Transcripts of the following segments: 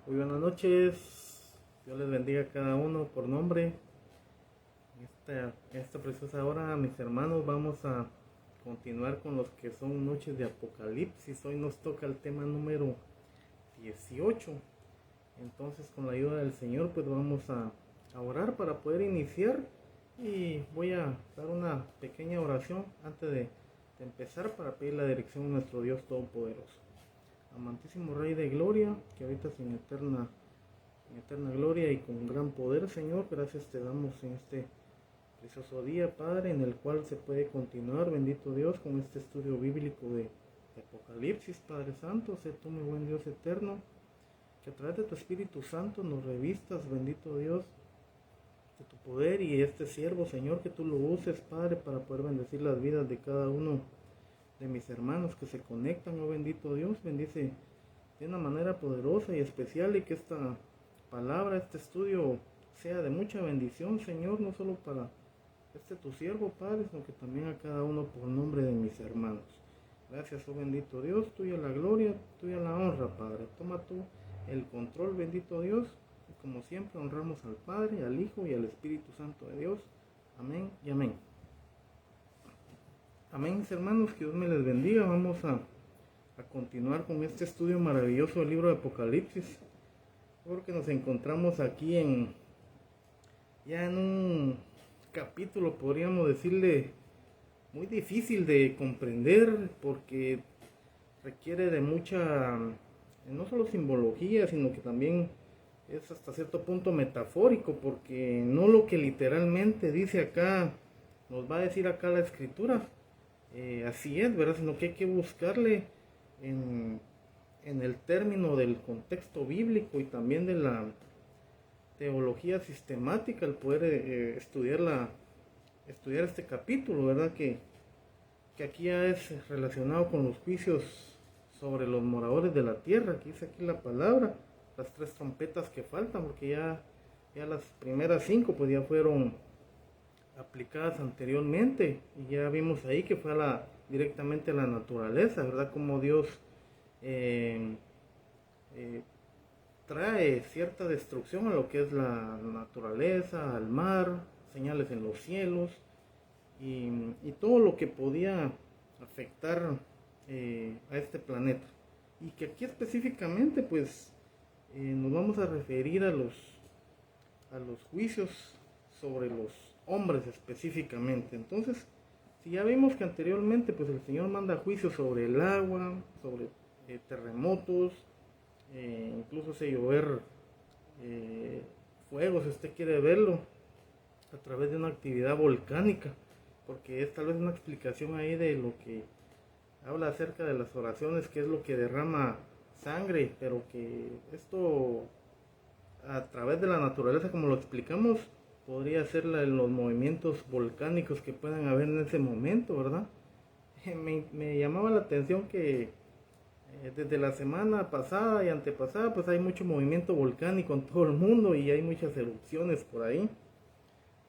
Muy buenas noches, Dios les bendiga a cada uno por nombre. Esta preciosa hora, mis hermanos, vamos a continuar con los que son noches de Apocalipsis. Hoy nos toca el tema número 18. Entonces, con la ayuda del Señor, pues vamos a orar para poder iniciar. Y voy a dar una pequeña oración antes de empezar para pedir la dirección a nuestro Dios Todopoderoso. Amantísimo Rey de Gloria, que habitas en eterna gloria y con gran poder, Señor, gracias te damos en este precioso día, Padre, en el cual se puede continuar, bendito Dios, con este estudio bíblico de Apocalipsis. Padre Santo, sé tú, mi buen Dios eterno, que a través de tu Espíritu Santo nos revistas, bendito Dios, de tu poder, y este siervo, Señor, que tú lo uses, Padre, para poder bendecir las vidas de cada uno de mis hermanos que se conectan. Oh bendito Dios, bendice de una manera poderosa y especial, y que esta palabra, este estudio sea de mucha bendición, Señor, no solo para tu siervo, Padre, sino que también a cada uno por nombre de mis hermanos. Gracias, oh bendito Dios, tuya la gloria, tuya la honra, Padre. Toma tú el control, bendito Dios, y como siempre honramos al Padre, al Hijo y al Espíritu Santo de Dios. Amén y amén. Amén, mis hermanos, que Dios me les bendiga. Vamos a continuar con este estudio maravilloso del libro de Apocalipsis, porque nos encontramos aquí ya en un capítulo, podríamos decirle, muy difícil de comprender, porque requiere de mucha, no solo simbología, sino que también es hasta cierto punto metafórico, porque no lo que literalmente dice acá, nos va a decir acá la escritura, así es, ¿verdad? Sino que hay que buscarle en el término del contexto bíblico y también de la teología sistemática, el poder estudiar este capítulo, ¿verdad? Que aquí ya es relacionado con los juicios sobre los moradores de la tierra. Aquí dice aquí la palabra, las 3 trompetas que faltan, porque ya las primeras 5 pues ya fueron aplicadas anteriormente, y ya vimos ahí que fue directamente a la naturaleza, ¿verdad? Como Dios trae cierta destrucción a lo que es la naturaleza, al mar, señales en los cielos, y todo lo que podía afectar a este planeta. Y que aquí específicamente pues nos vamos a referir a los juicios sobre los hombres específicamente. Entonces, si ya vimos que anteriormente pues el Señor manda juicios sobre el agua, sobre terremotos, incluso hace llover fuego, si usted quiere verlo, a través de una actividad volcánica, porque es tal vez una explicación ahí de lo que habla acerca de las oraciones, que es lo que derrama sangre, pero que esto a través de la naturaleza, como lo explicamos, podría ser los movimientos volcánicos que puedan haber en ese momento, ¿verdad? Me llamaba la atención que desde la semana pasada y antepasada pues hay mucho movimiento volcánico en todo el mundo y hay muchas erupciones por ahí,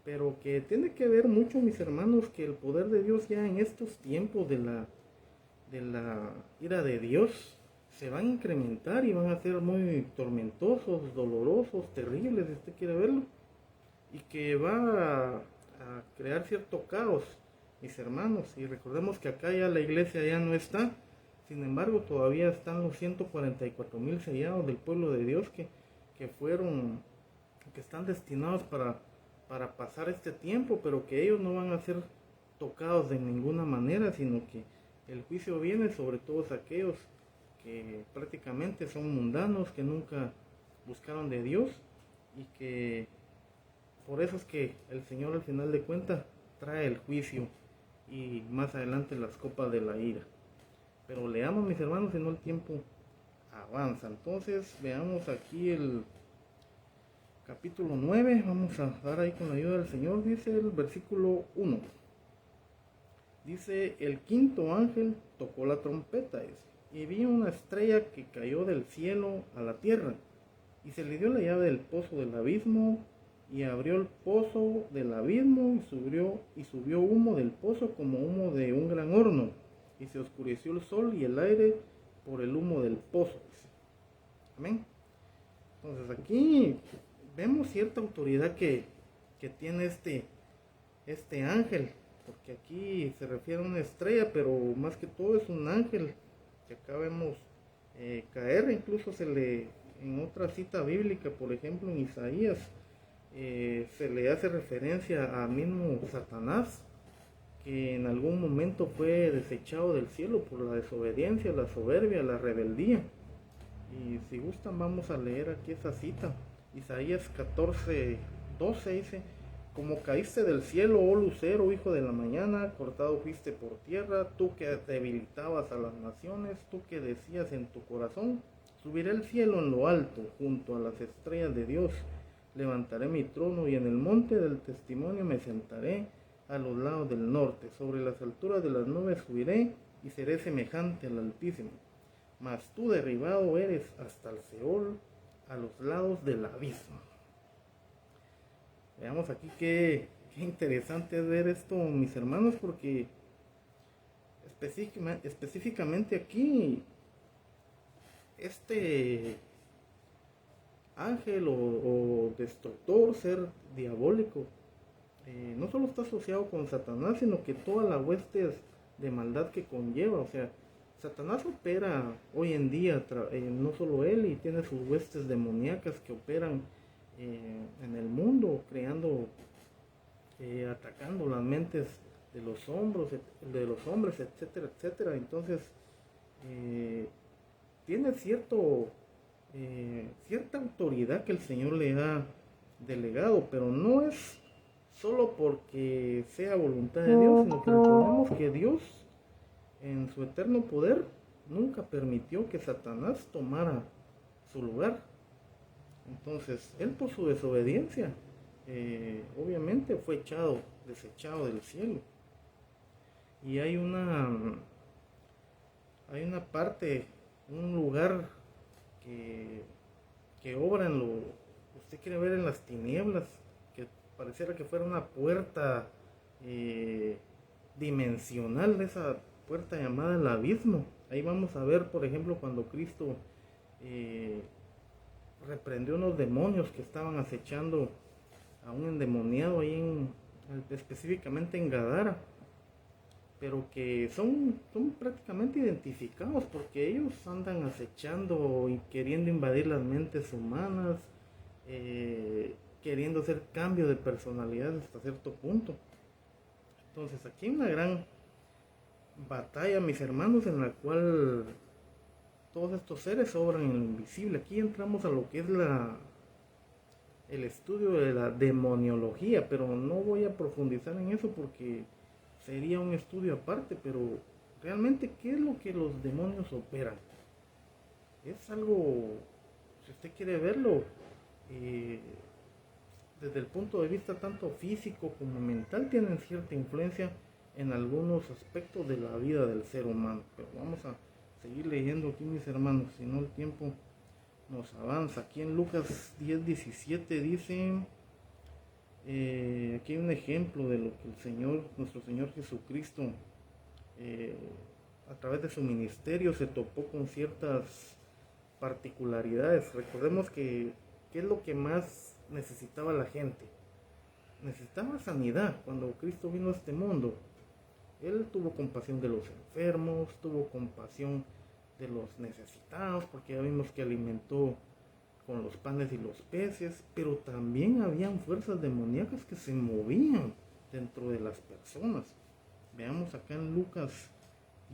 pero que tiene que ver mucho, mis hermanos, que el poder de Dios ya en estos tiempos de la ira de Dios se van a incrementar y van a ser muy tormentosos, dolorosos, terribles, si usted quiere verlo, y que va a crear cierto caos, mis hermanos. Y recordemos que acá ya la iglesia ya no está, sin embargo todavía están los 144,000 sellados del pueblo de Dios que están destinados para pasar este tiempo, pero que ellos no van a ser tocados de ninguna manera, sino que el juicio viene sobre todos aquellos que prácticamente son mundanos, que nunca buscaron de Dios, y que por eso es que el Señor al final de cuentas trae el juicio y más adelante las copas de la ira. Pero leamos, mis hermanos, si no el tiempo avanza. Entonces veamos aquí el capítulo 9, vamos a dar ahí con la ayuda del Señor. Dice el versículo 1. Dice: el quinto ángel tocó la trompeta, y vi una estrella que cayó del cielo a la tierra, y se le dio la llave del pozo del abismo, y abrió el pozo del abismo, y subió humo del pozo como humo de un gran horno, y se oscureció el sol y el aire por el humo del pozo. Amén. Entonces aquí vemos cierta autoridad que tiene este ángel, porque aquí se refiere a una estrella, pero más que todo es un ángel que acá vemos caer. Incluso en otra cita bíblica, por ejemplo en Isaías, se le hace referencia a mismo Satanás, que en algún momento fue desechado del cielo por la desobediencia, la soberbia, la rebeldía. Y si gustan vamos a leer aquí esa cita. Isaías 14:12 dice: como caíste del cielo, oh lucero, hijo de la mañana, cortado fuiste por tierra, tú que debilitabas a las naciones, tú que decías en tu corazón: subiré al cielo en lo alto, junto a las estrellas de Dios, levantaré mi trono y en el monte del testimonio me sentaré, a los lados del norte, sobre las alturas de las nubes subiré y seré semejante al Altísimo. Mas tú derribado eres hasta el Seol, a los lados del abismo. Veamos aquí qué interesante es ver esto, mis hermanos, porque específicamente aquí este ángel o destructor, ser diabólico, no solo está asociado con Satanás, sino que todas las huestes de maldad que conlleva. O sea, Satanás opera hoy en día, no solo él, y tiene sus huestes demoníacas que operan en el mundo, creando, atacando las mentes de los hombres, etcétera, etcétera. Entonces, tiene cierta autoridad que el Señor le ha delegado, pero no es solo porque sea voluntad de Dios, sino que recordemos que Dios, en su eterno poder, nunca permitió que Satanás tomara su lugar. Entonces, él por su desobediencia, obviamente fue desechado del cielo. Y hay una parte, un lugar que obra en usted quiere ver en las tinieblas, que pareciera que fuera una puerta dimensional, esa puerta llamada el abismo. Ahí vamos a ver, por ejemplo, cuando Cristo reprendió unos demonios que estaban acechando a un endemoniado ahí específicamente en Gadara, pero que son prácticamente identificados, porque ellos andan acechando y queriendo invadir las mentes humanas, queriendo hacer cambio de personalidad hasta cierto punto. Entonces aquí hay una gran batalla, mis hermanos, en la cual todos estos seres obran en lo invisible. Aquí entramos a lo que es el estudio de la demoniología, pero no voy a profundizar en eso porque sería un estudio aparte. Pero realmente, ¿qué es lo que los demonios operan? Es algo, si usted quiere verlo, desde el punto de vista tanto físico como mental, tienen cierta influencia en algunos aspectos de la vida del ser humano. Pero vamos a seguir leyendo aquí, mis hermanos, si no el tiempo nos avanza. Aquí en Lucas 10:17 dice, aquí hay un ejemplo de lo que nuestro Señor Jesucristo, a través de su ministerio, se topó con ciertas particularidades. Recordemos que ¿qué es lo que más necesitaba la gente? Necesitaba sanidad. Cuando Cristo vino a este mundo, Él tuvo compasión de los enfermos, tuvo compasión de los necesitados, porque ya vimos que alimentó con los panes y los peces, pero también habían fuerzas demoníacas que se movían dentro de las personas. Veamos acá en Lucas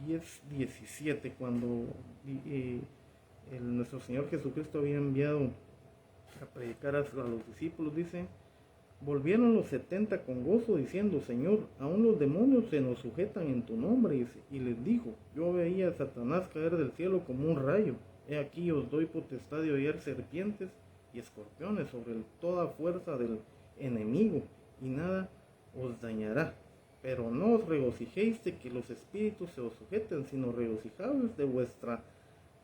10:17, cuando nuestro Señor Jesucristo había enviado a predicar a los discípulos, dice: volvieron los 70 con gozo, diciendo: Señor, aún los demonios se nos sujetan en tu nombre. Y les dijo: yo veía a Satanás caer del cielo como un rayo. He aquí os doy potestad de hollar serpientes y escorpiones sobre toda fuerza del enemigo, y nada os dañará. Pero no os regocijéis de que los espíritus se os sujeten, sino regocijaos de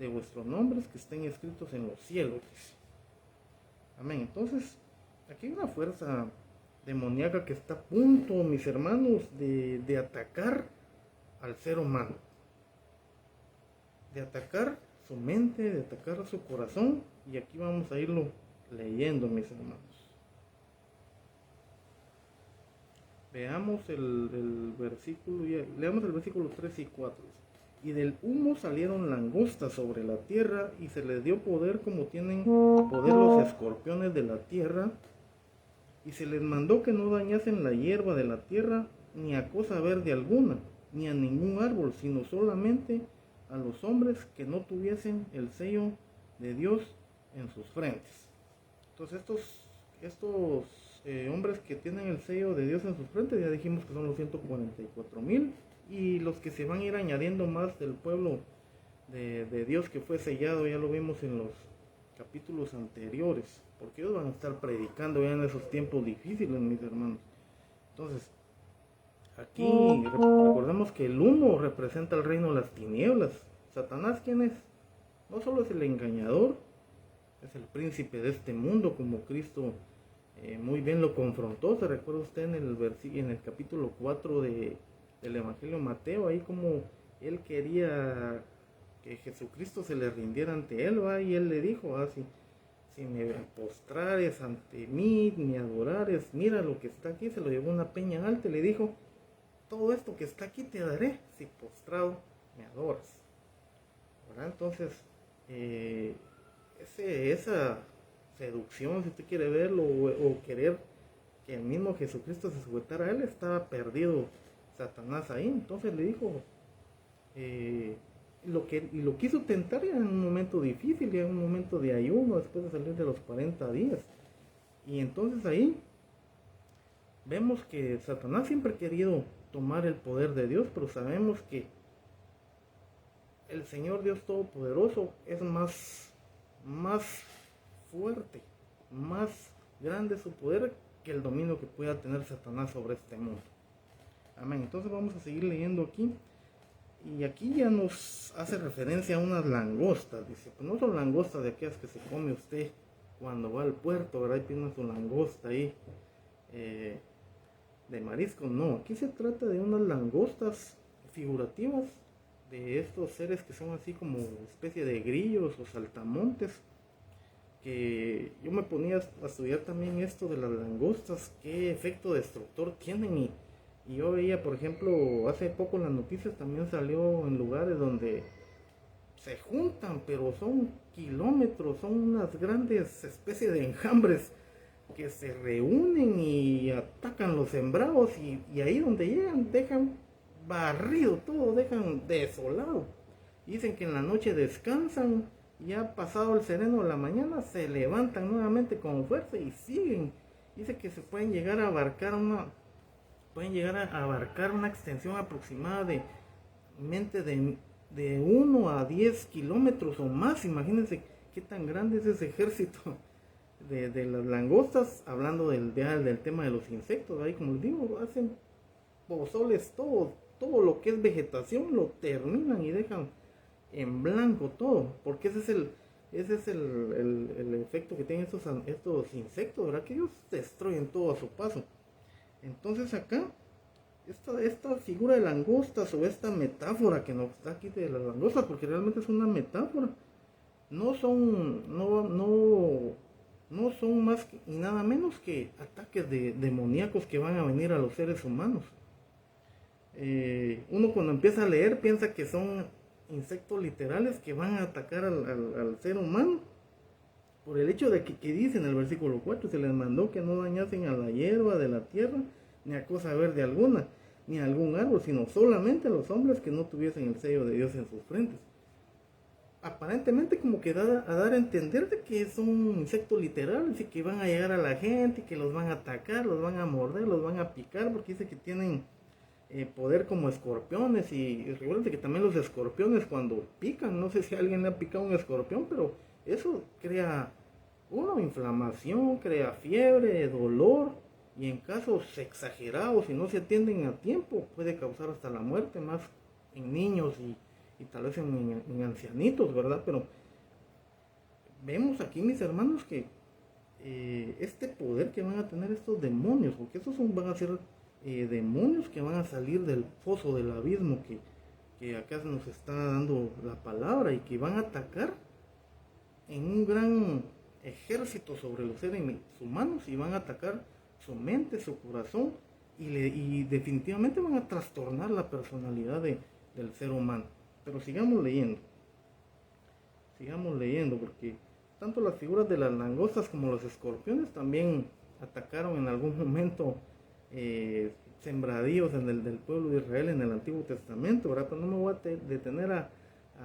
vuestros nombres que estén escritos en los cielos. Amén. Entonces, aquí hay una fuerza demoníaca que está a punto, mis hermanos, de atacar al ser humano, de atacar su mente, de atacar su corazón. Y aquí vamos a irlo leyendo, mis hermanos. Veamos el versículo, leamos el versículo 3 y 4. Y del humo salieron langostas sobre la tierra, y se les dio poder como tienen poder los escorpiones de la tierra. Y se les mandó que no dañasen la hierba de la tierra, ni a cosa verde alguna, ni a ningún árbol, sino solamente a los hombres que no tuviesen el sello de Dios en sus frentes. Entonces estos hombres que tienen el sello de Dios en sus frentes, ya dijimos que son los 144,000, y los que se van a ir añadiendo más del pueblo de Dios que fue sellado, ya lo vimos en los capítulos anteriores, porque ellos van a estar predicando ya en esos tiempos difíciles, mis hermanos. Entonces, aquí recordemos que el humo representa el reino de las tinieblas. Satanás, ¿quién es? No solo es el engañador, es el príncipe de este mundo, como Cristo muy bien lo confrontó. Se recuerda usted en el capítulo 4 del Evangelio de Mateo, ahí como él quería que Jesucristo se le rindiera ante él, ¿va? Y él le dijo, si me postrares ante mí, me adorares, mira lo que está aquí. Se lo llevó a una peña alta y le dijo, todo esto que está aquí te daré si postrado me adoras, ¿verdad? Entonces esa seducción, si usted quiere verlo, o querer que el mismo Jesucristo se sujetara a él, estaba perdido Satanás ahí. Entonces le dijo, lo quiso tentar ya en un momento difícil, ya en un momento de ayuno, después de salir de los 40 días. Y entonces ahí vemos que Satanás siempre ha querido tomar el poder de Dios, pero sabemos que el Señor Dios Todopoderoso es más fuerte, más grande su poder que el dominio que pueda tener Satanás sobre este mundo. Amén. Entonces vamos a seguir leyendo aquí. Y aquí ya nos hace referencia a unas langostas. Dice, pues no son langostas de aquellas que se come usted cuando va al puerto, ¿verdad? Y tiene su langosta ahí de marisco. No, aquí se trata de unas langostas figurativas, de estos seres que son así como especie de grillos o saltamontes, que yo me ponía a estudiar también esto de las langostas, qué efecto destructor tienen, y yo veía, por ejemplo, hace poco en las noticias también salió en lugares donde se juntan, pero son kilómetros, son unas grandes especies de enjambres que se reúnen y atacan los sembrados, y ahí donde llegan dejan barrido todo, dejan desolado. Dicen que en la noche descansan, ya pasado el sereno de la mañana se levantan nuevamente con fuerza y siguen. Dice que se pueden llegar a abarcar una extensión aproximada de 1 a 10 kilómetros o más. Imagínense qué tan grande es ese ejército de las langostas, hablando del tema de los insectos. Ahí, como les digo, hacen pozoles, todo lo que es vegetación lo terminan y dejan en blanco todo, porque ese es el efecto que tienen estos insectos, ¿verdad? Que ellos destruyen todo a su paso. Entonces acá, esta figura de langostas, o esta metáfora que nos está aquí de las langostas, porque realmente es una metáfora, no son más y nada menos que ataques demoníacos que van a venir a los seres humanos. Uno cuando empieza a leer piensa que son insectos literales que van a atacar al ser humano, por el hecho de que dice en el versículo 4, se les mandó que no dañasen a la hierba de la tierra, ni a cosa verde alguna, ni a algún árbol, sino solamente a los hombres que no tuviesen el sello de Dios en sus frentes. Aparentemente como que a dar a entender de que son insectos literales y que van a llegar a la gente y que los van a atacar, los van a morder, los van a picar, porque dice que tienen poder como escorpiones. Y recuerden que también los escorpiones cuando pican, no sé si a alguien le ha picado un escorpión, pero eso crea inflamación, crea fiebre, dolor, y en casos exagerados, si no se atienden a tiempo, puede causar hasta la muerte, más en niños y tal vez en ancianitos, ¿verdad? Pero vemos aquí, mis hermanos, que este poder que van a tener estos demonios, porque van a ser demonios que van a salir del foso del abismo que acá nos está dando la palabra y que van a atacar en un gran ejército sobre los seres humanos y van a atacar su mente, su corazón y definitivamente van a trastornar la personalidad del ser humano. Pero sigamos leyendo porque tanto las figuras de las langostas como los escorpiones también atacaron en algún momento sembradíos del pueblo de Israel en el Antiguo Testamento, ¿verdad? Pero no me voy a detener a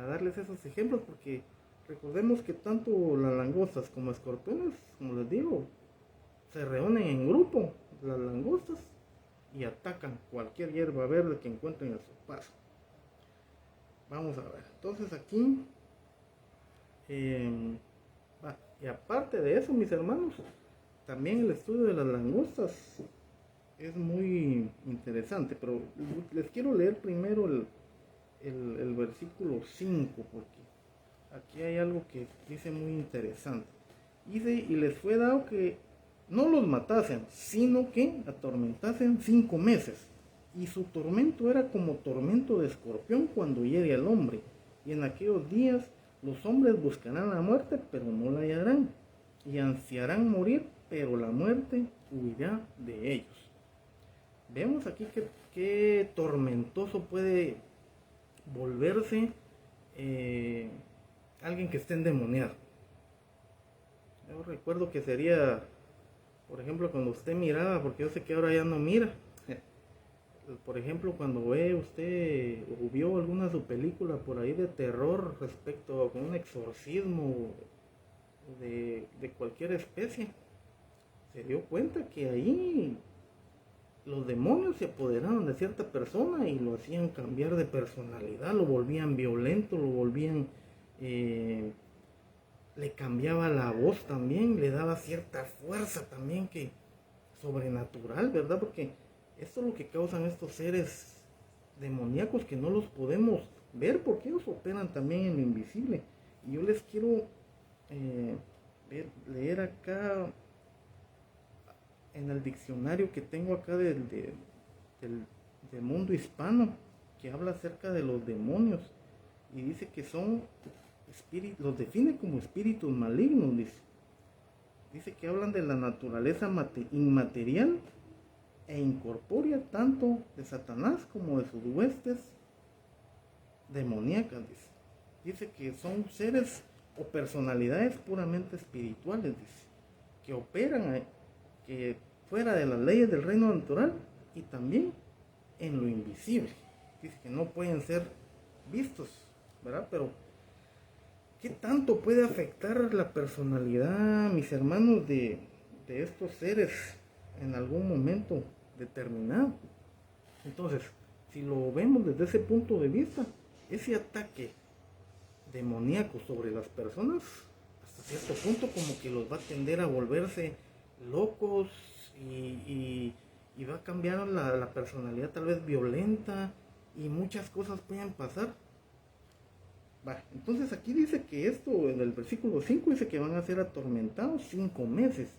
darles esos ejemplos porque recordemos que tanto las langostas como escorpiones, como les digo, se reúnen en grupo, las langostas, y atacan cualquier hierba verde que encuentren a su paso. Vamos a ver, entonces aquí, y aparte de eso, mis hermanos, también el estudio de las langostas es muy interesante, pero les quiero leer primero el versículo 5, porque aquí hay algo que dice muy interesante. Dice, y les fue dado que no los matasen, sino que atormentasen 5 meses. Y su tormento era como tormento de escorpión cuando hiere al hombre. Y en aquellos días los hombres buscarán la muerte, pero no la hallarán. Y ansiarán morir, pero la muerte huirá de ellos. Vemos aquí que tormentoso puede volverse alguien que esté endemoniado. Yo recuerdo que sería, por ejemplo, cuando usted miraba, porque yo sé que ahora ya no mira, por ejemplo, cuando ve usted o vio alguna su película por ahí de terror respecto a un exorcismo de cualquier especie, se dio cuenta que ahí los demonios se apoderaban de cierta persona y lo hacían cambiar de personalidad, lo volvían violento, lo volvían, le cambiaba la voz también, le daba cierta fuerza también que sobrenatural, ¿verdad? Porque esto es lo que causan estos seres demoníacos que no los podemos ver porque ellos operan también en lo invisible. Y yo les quiero leer acá en el diccionario que tengo acá del mundo hispano, que habla acerca de los demonios y dice que son espíritus, los define como espíritus malignos. Dice que hablan de la naturaleza inmaterial e incorpórea tanto de Satanás como de sus huestes demoníacas. Dice que son seres o personalidades puramente espirituales, dice, que operan que fuera de las leyes del reino natural y también en lo invisible. Dice que no pueden ser vistos, ¿verdad? Pero ¿qué tanto puede afectar la personalidad, mis hermanos, de estos seres en algún momento determinado? Entonces, si lo vemos desde ese punto de vista, ese ataque demoníaco sobre las personas, hasta cierto punto como que los va a tender a volverse locos y va a cambiar la personalidad, tal vez violenta, y muchas cosas pueden pasar. Entonces aquí dice que esto, en el versículo 5, dice que van a ser atormentados 5 meses.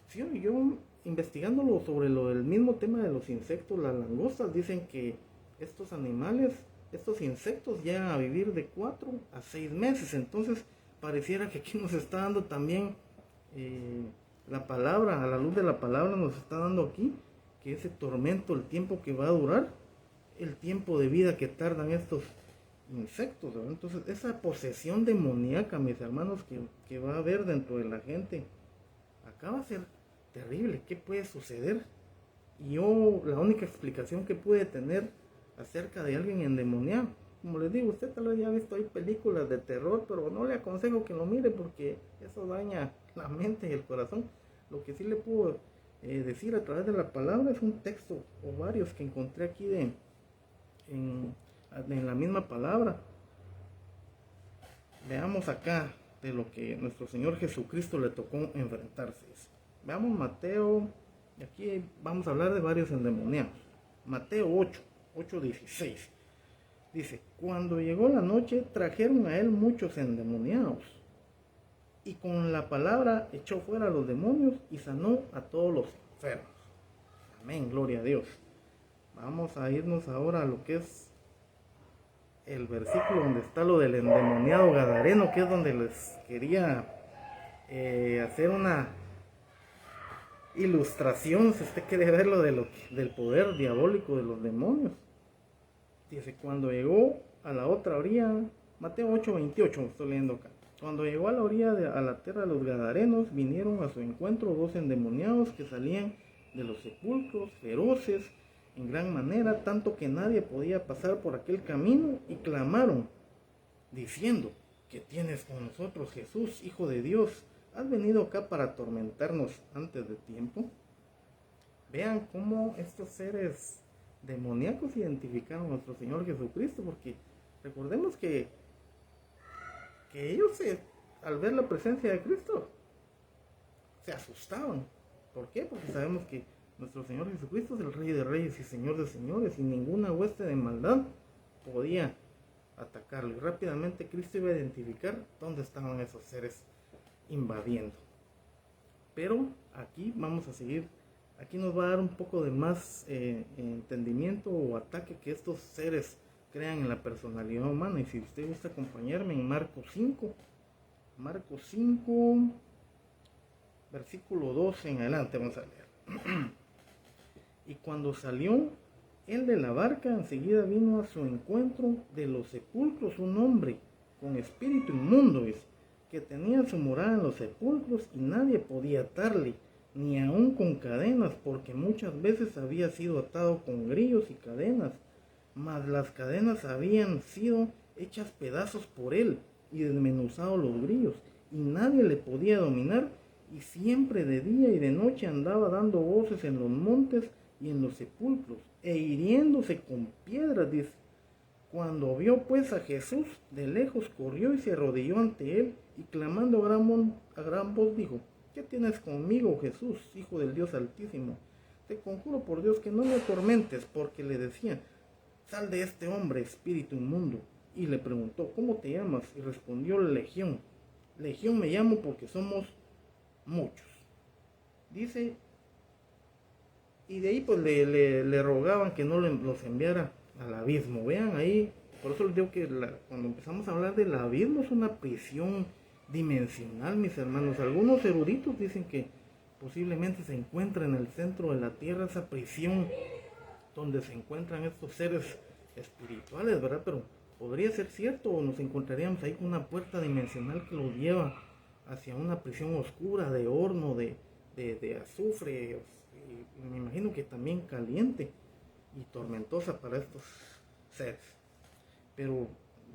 ¿Sí? Yo investigándolo sobre lo del mismo tema de los insectos, las langostas, dicen que estos animales, estos insectos llegan a vivir de 4 a 6 meses. Entonces pareciera que aquí nos está dando también la palabra, a la luz de la palabra nos está dando aquí que ese tormento, el tiempo que va a durar, el tiempo de vida que tardan estos insectos, ¿verdad? Entonces esa posesión demoníaca, mis hermanos, que va a haber dentro de la gente, acá va a ser terrible. ¿Qué puede suceder? Y yo la única explicación que pude tener acerca de alguien endemoniado, como les digo, usted tal vez ya ha visto ahí películas de terror, pero no le aconsejo que lo mire porque eso daña la mente y el corazón. Lo que sí le puedo decir a través de la palabra es un texto o varios que encontré aquí en la misma palabra. Veamos acá de lo que nuestro Señor Jesucristo le tocó enfrentarse. Veamos Mateo, y aquí vamos a hablar de varios endemoniados. Mateo 8:16. Dice, cuando llegó la noche trajeron a él muchos endemoniados y con la palabra echó fuera a los demonios y sanó a todos los enfermos. Amén, gloria a Dios. Vamos a irnos ahora a lo que es el versículo donde está lo del endemoniado gadareno, que es donde les quería hacer una ilustración, si usted quiere ver del poder diabólico de los demonios. Dice, cuando llegó a la otra orilla, Mateo 8:28, estoy leyendo acá. Cuando llegó a la orilla a la tierra de los gadarenos, vinieron a su encuentro 2 endemoniados que salían de los sepulcros, feroces en gran manera, tanto que nadie podía pasar por aquel camino, y clamaron, diciendo, ¿qué tienes con nosotros, Jesús, Hijo de Dios? ¿Has venido acá para atormentarnos antes de tiempo? Vean cómo estos seres demoníacos identificaron a nuestro Señor Jesucristo, porque recordemos que ellos al ver la presencia de Cristo se asustaban. ¿Por qué? Porque sabemos que nuestro Señor Jesucristo es el Rey de Reyes y Señor de Señores, y ninguna hueste de maldad podía atacarlo. Y rápidamente Cristo iba a identificar dónde estaban esos seres invadiendo. Pero aquí vamos a seguir. Aquí nos va a dar un poco de más entendimiento o ataque que estos seres crean en la personalidad humana. Y si usted gusta acompañarme en Marcos 5, versículo 12 en adelante, vamos a leer. Y cuando salió él de la barca, enseguida vino a su encuentro de los sepulcros un hombre con espíritu inmundo, que tenía su morada en los sepulcros, y nadie podía atarle, ni aun con cadenas, porque muchas veces había sido atado con grillos y cadenas, mas las cadenas habían sido hechas pedazos por él, y desmenuzado los grillos, y nadie le podía dominar, y siempre de día y de noche andaba dando voces en los montes y en los sepulcros, e hiriéndose con piedras, dice. Cuando vio pues a Jesús de lejos, corrió y se arrodilló ante él, y clamando a gran voz dijo, ¿qué tienes conmigo, Jesús, Hijo del Dios Altísimo? Te conjuro por Dios que no me atormentes, porque le decía, sal de este hombre, espíritu inmundo. Y le preguntó, ¿cómo te llamas? Y respondió, Legión. Legión me llamo porque somos muchos. Dice, y de ahí pues le rogaban que no los enviara al abismo. Vean ahí, por eso les digo que cuando empezamos a hablar del abismo es una prisión dimensional, mis hermanos. Algunos eruditos dicen que posiblemente se encuentra en el centro de la tierra esa prisión donde se encuentran estos seres espirituales, ¿verdad? Pero podría ser cierto, o nos encontraríamos ahí con una puerta dimensional que los lleva hacia una prisión oscura de horno, de azufre, y me imagino que también caliente y tormentosa para estos seres. Pero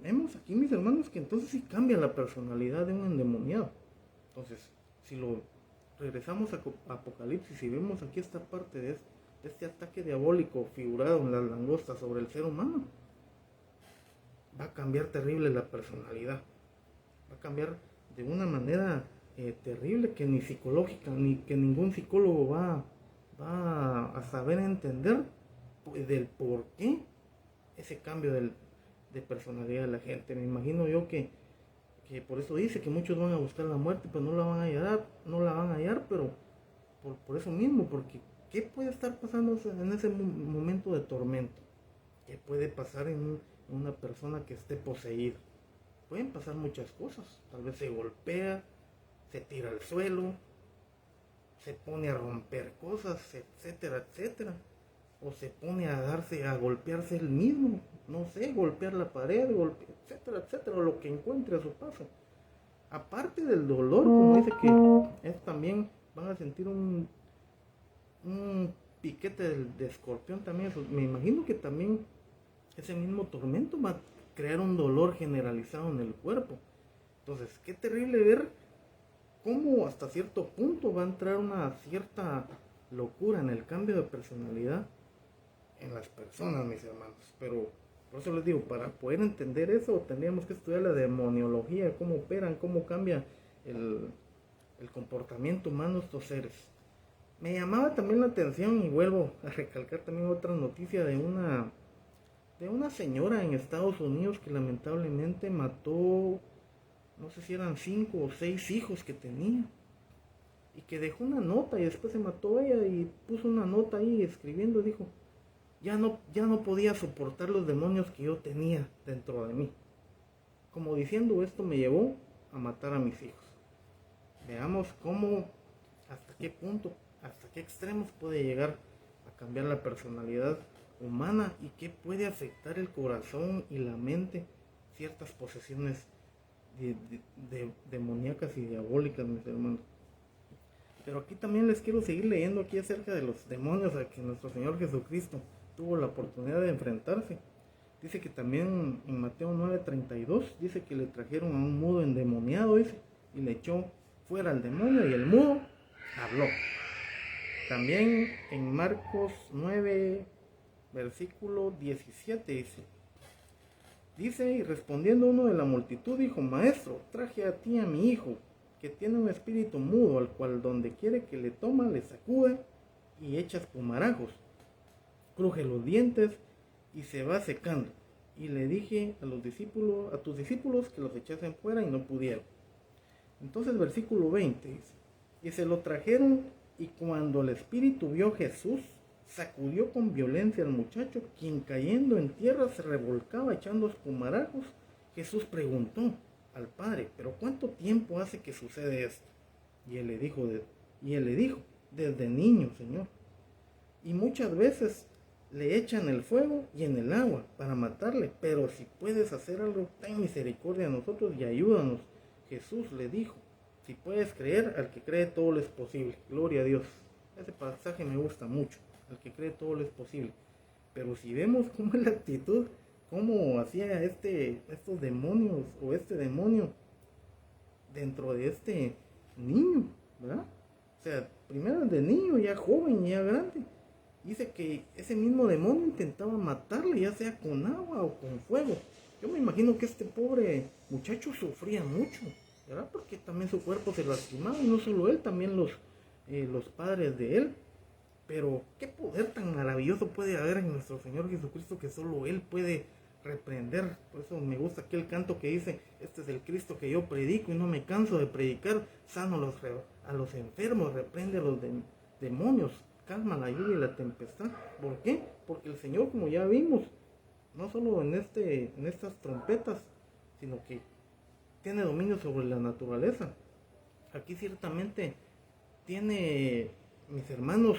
vemos aquí, mis hermanos, que entonces sí cambia la personalidad de un endemoniado. Entonces, si lo regresamos a Apocalipsis y vemos aquí esta parte de este ataque diabólico figurado en las langostas sobre el ser humano, va a cambiar terrible la personalidad. Va a cambiar de una manera terrible que ni psicológica, ni que ningún psicólogo va a saber entender del por qué ese cambio de personalidad de la gente. Me imagino yo que por eso dice que muchos van a buscar la muerte, pero no la van a hallar, pero por eso mismo, porque ¿qué puede estar pasando en ese momento de tormento? ¿Qué puede pasar en una persona que esté poseída? Pueden pasar muchas cosas. Tal vez se golpea, se tira al suelo, se pone a romper cosas, etcétera, etcétera. O se pone a golpearse él mismo, no sé, golpear la pared, etcétera, etcétera, o lo que encuentre a su paso. Aparte del dolor, como dice que es también, van a sentir un piquete de escorpión también. Me imagino que también ese mismo tormento va a crear un dolor generalizado en el cuerpo. Entonces, qué terrible ver cómo hasta cierto punto va a entrar una cierta locura en el cambio de personalidad en las personas, mis hermanos. Pero por eso les digo, para poder entender eso tendríamos que estudiar la demoniología, cómo operan, cómo cambia el comportamiento humano de estos seres. Me llamaba también la atención, y vuelvo a recalcar también otra noticia de una señora en Estados Unidos que lamentablemente mató, no sé si eran 5 o 6 hijos que tenía, y que dejó una nota y después se mató ella y puso una nota ahí escribiendo, dijo, ya no podía soportar los demonios que yo tenía dentro de mí. Como diciendo, esto me llevó a matar a mis hijos. Veamos cómo, hasta qué punto, hasta qué extremos puede llegar a cambiar la personalidad humana y qué puede afectar el corazón y la mente ciertas posesiones demoníacas y diabólicas, mis hermanos. Pero aquí también les quiero seguir leyendo aquí acerca de los demonios a que nuestro Señor Jesucristo tuvo la oportunidad de enfrentarse. Dice que también en Mateo 9:32 dice que le trajeron a un mudo endemoniado, dice, y le echó fuera al demonio y el mudo habló. También en Marcos 9, versículo 17 dice, y respondiendo uno de la multitud dijo, Maestro, traje a ti a mi hijo, que tiene un espíritu mudo, al cual donde quiere que le toma, le sacude y echa espumarajos, cruje los dientes y se va secando. Y le dije a tus discípulos que los echasen fuera y no pudieron. Entonces versículo 20 dice, y se lo trajeron, y cuando el espíritu vio a Jesús, sacudió con violencia al muchacho, quien cayendo en tierra se revolcaba echando espumarajos. Jesús preguntó al padre, ¿pero cuánto tiempo hace que sucede esto? Y él le dijo, desde niño, Señor. Y muchas veces le echan el fuego y en el agua para matarle, pero si puedes hacer algo, ten misericordia de nosotros y ayúdanos. Jesús le dijo, si puedes creer, al que cree todo le es posible. Gloria a Dios. Ese pasaje me gusta mucho. Al que cree todo le es posible. Pero si vemos cómo es la actitud, cómo hacía estos demonios o este demonio dentro de este niño, ¿verdad? O sea, primero de niño, ya joven, ya grande. Dice que ese mismo demonio intentaba matarle, ya sea con agua o con fuego. Yo me imagino que este pobre muchacho sufría mucho, ¿verdad? Porque también su cuerpo se lastimaba, y no solo él, también los padres de él. Pero qué poder tan maravilloso puede haber en nuestro Señor Jesucristo, que solo Él puede reprender. Por eso me gusta aquel canto que dice, este es el Cristo que yo predico y no me canso de predicar, sano a los enfermos, reprende a los demonios, calma la lluvia y la tempestad. ¿Por qué? Porque el Señor, como ya vimos, no solo en estas trompetas, sino que tiene dominio sobre la naturaleza. Aquí ciertamente tiene, mis hermanos,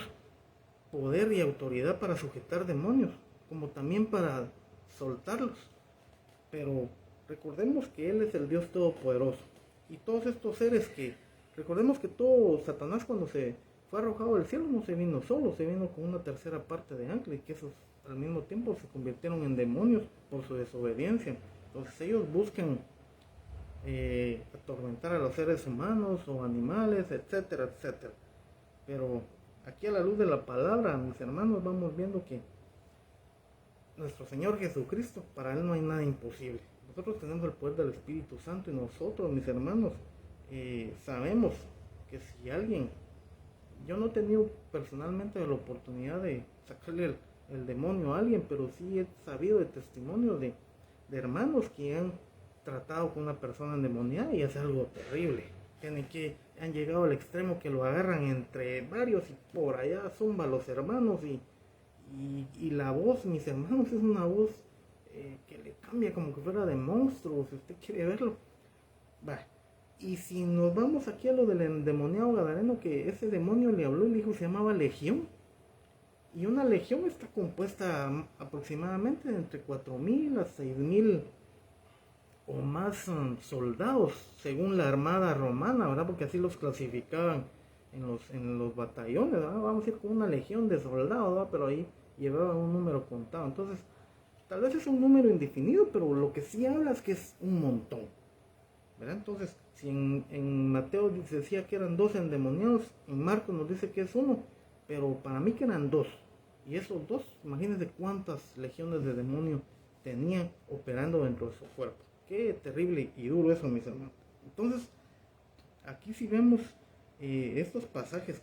poder y autoridad para sujetar demonios, como también para soltarlos. Pero recordemos que Él es el Dios Todopoderoso. Y todos estos seres recordemos que todo Satanás, cuando se fue arrojado del cielo, no se vino solo, se vino con una tercera parte de ángeles, que esos al mismo tiempo se convirtieron en demonios por su desobediencia. Entonces ellos buscan atormentar a los seres humanos o animales, etcétera, etcétera. Pero aquí a la luz de la palabra, mis hermanos, vamos viendo que nuestro Señor Jesucristo, para Él no hay nada imposible. Nosotros tenemos el poder del Espíritu Santo y nosotros, mis hermanos, sabemos que si alguien, yo no he tenido personalmente la oportunidad de sacarle el demonio a alguien, pero sí he sabido de testimonios de hermanos que han tratado con una persona endemoniada y es algo terrible. Han llegado al extremo que lo agarran entre varios y por allá zumba los hermanos y la voz, mis hermanos, es una voz que le cambia como que fuera de monstruo, si usted quiere verlo. Y si nos vamos aquí a lo del endemoniado gadareno, que ese demonio le habló, el hijo se llamaba Legión. Y una legión está compuesta aproximadamente de entre 4,000 a 6,000 o más soldados, según la armada romana, ¿verdad? Porque así los clasificaban en los batallones, ¿verdad? Vamos a ir con una legión de soldados, ¿verdad? Pero ahí llevaban un número contado. Entonces, tal vez es un número indefinido, pero lo que sí habla es que es un montón, ¿verdad? Entonces, si en Mateo decía que eran 2 endemoniados, en Marcos nos dice que es uno, pero para mí que eran 2. Y esos 2, imagínense cuántas legiones de demonios tenían operando dentro de su cuerpo. Qué terrible y duro eso, mis hermanos. Entonces, aquí sí vemos estos pasajes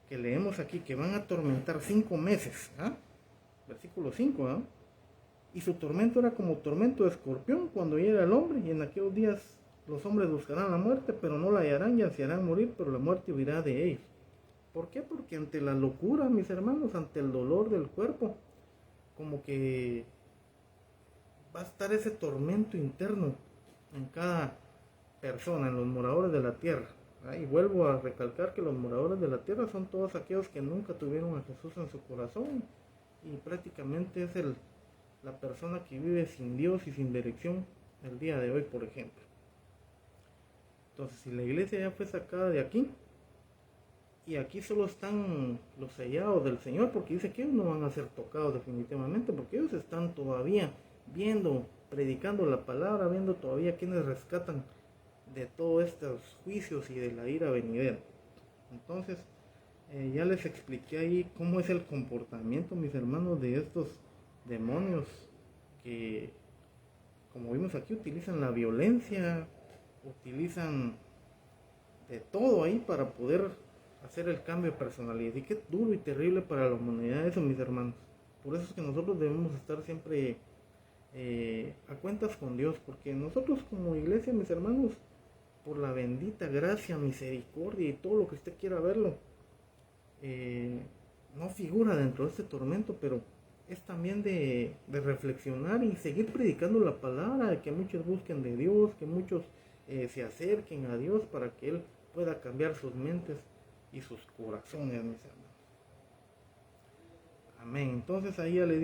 que leemos aquí, que van a atormentar 5 meses. Versículo 5. Y su tormento era como tormento de escorpión cuando hiera el hombre, y en aquellos días los hombres buscarán la muerte, pero no la hallarán, y ansiarán morir, pero la muerte huirá de ellos. ¿Por qué? Porque ante la locura, mis hermanos, ante el dolor del cuerpo, como que va a estar ese tormento interno en cada persona, en los moradores de la tierra. Y vuelvo a recalcar que los moradores de la tierra son todos aquellos que nunca tuvieron a Jesús en su corazón, y prácticamente es la persona que vive sin Dios y sin dirección el día de hoy, por ejemplo. Entonces, si la iglesia ya fue sacada de aquí, y aquí solo están los sellados del Señor, porque dice que ellos no van a ser tocados definitivamente, porque ellos están todavía viendo, predicando la palabra, viendo todavía quienes rescatan de todos estos juicios y de la ira venidera. Entonces, ya les expliqué ahí cómo es el comportamiento, mis hermanos, de estos demonios que, como vimos aquí, utilizan la violencia, utilizan de todo ahí para poder hacer el cambio de personalidad. Y qué duro y terrible para la humanidad eso, mis hermanos. Por eso es que nosotros debemos estar siempre a cuentas con Dios, porque nosotros como iglesia, mis hermanos, por la bendita gracia, misericordia y todo lo que usted quiera verlo, no figura dentro de este tormento, pero es también de reflexionar y seguir predicando la palabra, de que muchos busquen de Dios, que muchos se acerquen a Dios para que Él pueda cambiar sus mentes y sus corazones, mis hermanos. Amén. Entonces ahí ya les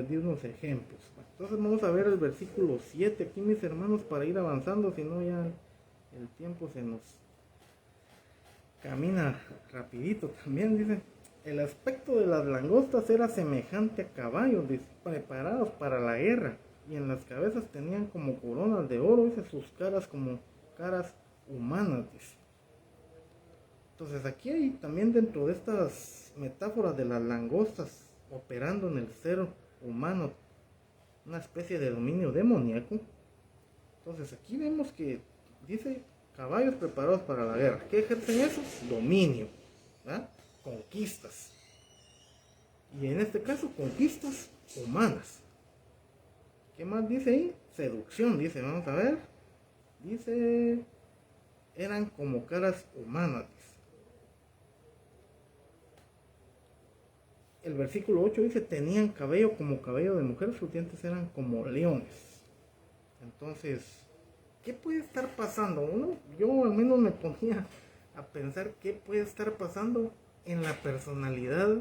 di unos ejemplos. Entonces vamos a ver el versículo 7 aquí, mis hermanos, para ir avanzando, si no ya el tiempo se nos camina rapidito. También dice: el aspecto de las langostas era semejante a caballos preparados para la guerra, y en las cabezas tenían como coronas de oro, dice, sus caras como caras humanas, dice. Entonces aquí hay también, dentro de estas metáforas de las langostas operando en el ser humano, una especie de dominio demoníaco. Entonces aquí vemos que dice caballos preparados para la guerra. ¿Qué ejercen eso? Dominio, ¿verdad? Conquistas. Y en este caso, conquistas humanas. ¿Qué más dice ahí? Seducción, dice, vamos a ver. Dice, eran como caras humanas. El versículo 8 dice, tenían cabello como cabello de mujer, sus dientes eran como leones. Entonces, ¿qué puede estar pasando? Yo al menos me ponía a pensar qué puede estar pasando en la personalidad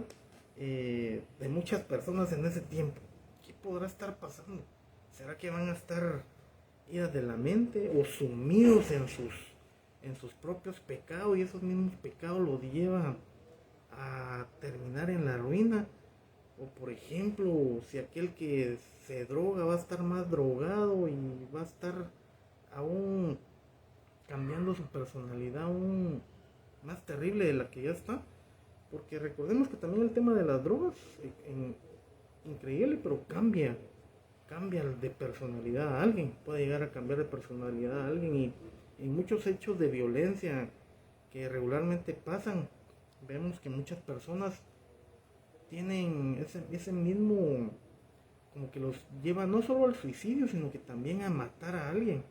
de muchas personas en ese tiempo. ¿Qué podrá estar pasando? ¿Será que van a estar idas de la mente o sumidos en sus propios pecados, y esos mismos pecados los llevan a terminar en la ruina? O por ejemplo, si aquel que se droga va a estar más drogado y va a estar aún cambiando su personalidad aún más terrible de la que ya está. Porque recordemos que también el tema de las drogas, increíble, pero cambia de personalidad a alguien, puede llegar a cambiar de personalidad a alguien, y en muchos hechos de violencia que regularmente pasan, vemos que muchas personas tienen ese mismo, como que los lleva no solo al suicidio, sino que también a matar a alguien.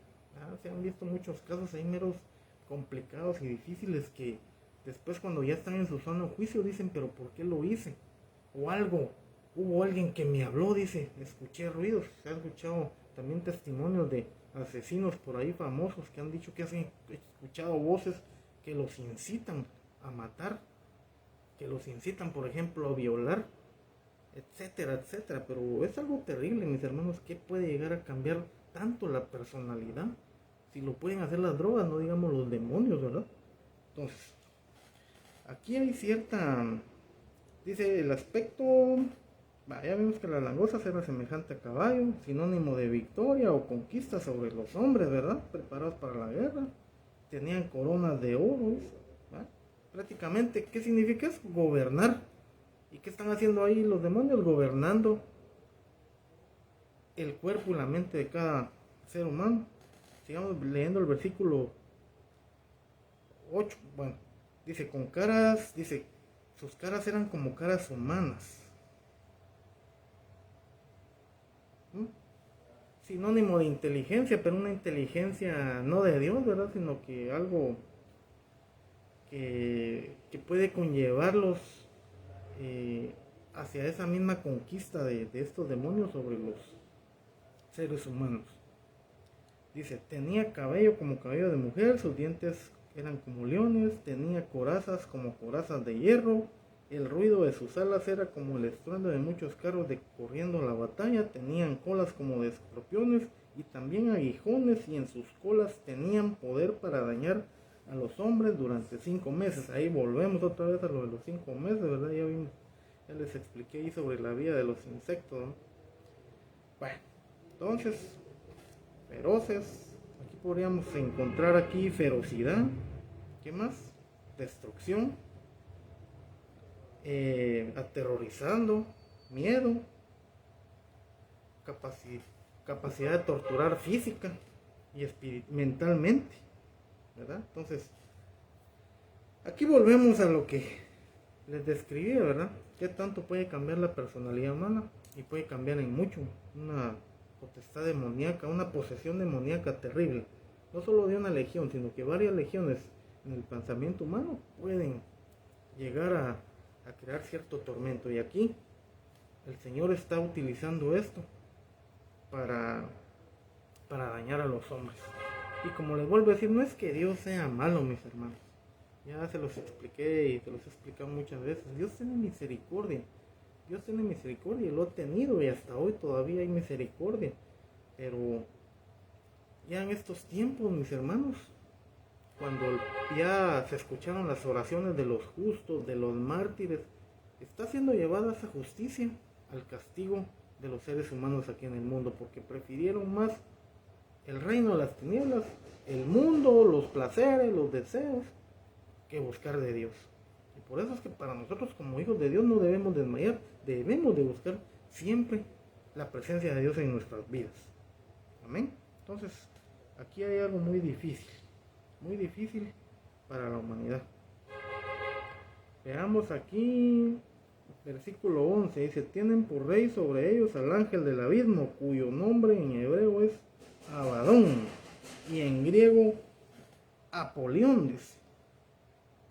Se han visto muchos casos ahí meros complicados y difíciles, que después, cuando ya están en su sano juicio, dicen, pero ¿por qué lo hice? O hubo alguien que me habló, dice, escuché ruidos. Se ha escuchado también testimonios de asesinos por ahí famosos que han dicho que han escuchado voces que los incitan a matar, que los incitan, por ejemplo, a violar, etcétera, etcétera. Pero es algo terrible, mis hermanos, que puede llegar a cambiar tanto la personalidad. Si lo pueden hacer las drogas, no digamos los demonios, ¿verdad? Entonces, aquí hay dice el aspecto, ya vimos que la langosta era semejante a caballo, sinónimo de victoria o conquista sobre los hombres, ¿verdad? Preparados para la guerra, tenían coronas de oro, ¿verdad? Prácticamente, ¿qué significa eso? Gobernar. ¿Y qué están haciendo ahí los demonios? Gobernando el cuerpo y la mente de cada ser humano. Sigamos leyendo el versículo 8. Bueno, dice, sus caras eran como caras humanas. Sinónimo de inteligencia, pero una inteligencia no de Dios, ¿verdad? Sino que algo que puede conllevarlos hacia esa misma conquista de estos demonios sobre los seres humanos. Dice, tenía cabello como cabello de mujer, sus dientes eran como leones, tenía corazas como corazas de hierro, el ruido de sus alas era como el estruendo de muchos carros corriendo a la batalla, tenían colas como de escorpiones y también aguijones, y en sus colas tenían poder para dañar a los hombres durante 5 meses. Ahí volvemos otra vez a lo de los 5 meses, ¿verdad? Ya les expliqué ahí sobre la vida de los insectos, ¿no? Bueno, entonces, feroces, aquí podríamos encontrar aquí ferocidad, ¿qué más? Destrucción, aterrorizando, miedo, capacidad de torturar física y mentalmente, ¿verdad? Entonces, aquí volvemos a lo que les describí, ¿verdad? ¿Qué tanto puede cambiar la personalidad humana? Y puede cambiar en mucho. Una potestad demoníaca, una posesión demoníaca terrible. No solo de una legión, sino que varias legiones en el pensamiento humano pueden llegar a crear cierto tormento. Y aquí el Señor está utilizando esto para dañar a los hombres. Y como les vuelvo a decir, no es que Dios sea malo, mis hermanos. Ya se los expliqué y se los he explicado muchas veces. Dios tiene misericordia. Dios tiene misericordia y lo ha tenido, y hasta hoy todavía hay misericordia. Pero ya en estos tiempos, mis hermanos, cuando ya se escucharon las oraciones de los justos, de los mártires, está siendo llevada esa justicia al castigo de los seres humanos aquí en el mundo, porque prefirieron más el reino de las tinieblas, el mundo, los placeres, los deseos, que buscar de Dios. Y por eso es que para nosotros como hijos de Dios no debemos desmayar, debemos de buscar siempre la presencia de Dios en nuestras vidas. Amén. Entonces, aquí hay algo muy difícil para la humanidad. Veamos aquí, versículo 11, dice, tienen por rey sobre ellos al ángel del abismo, cuyo nombre en hebreo es Abadón, y en griego Apolión, dice.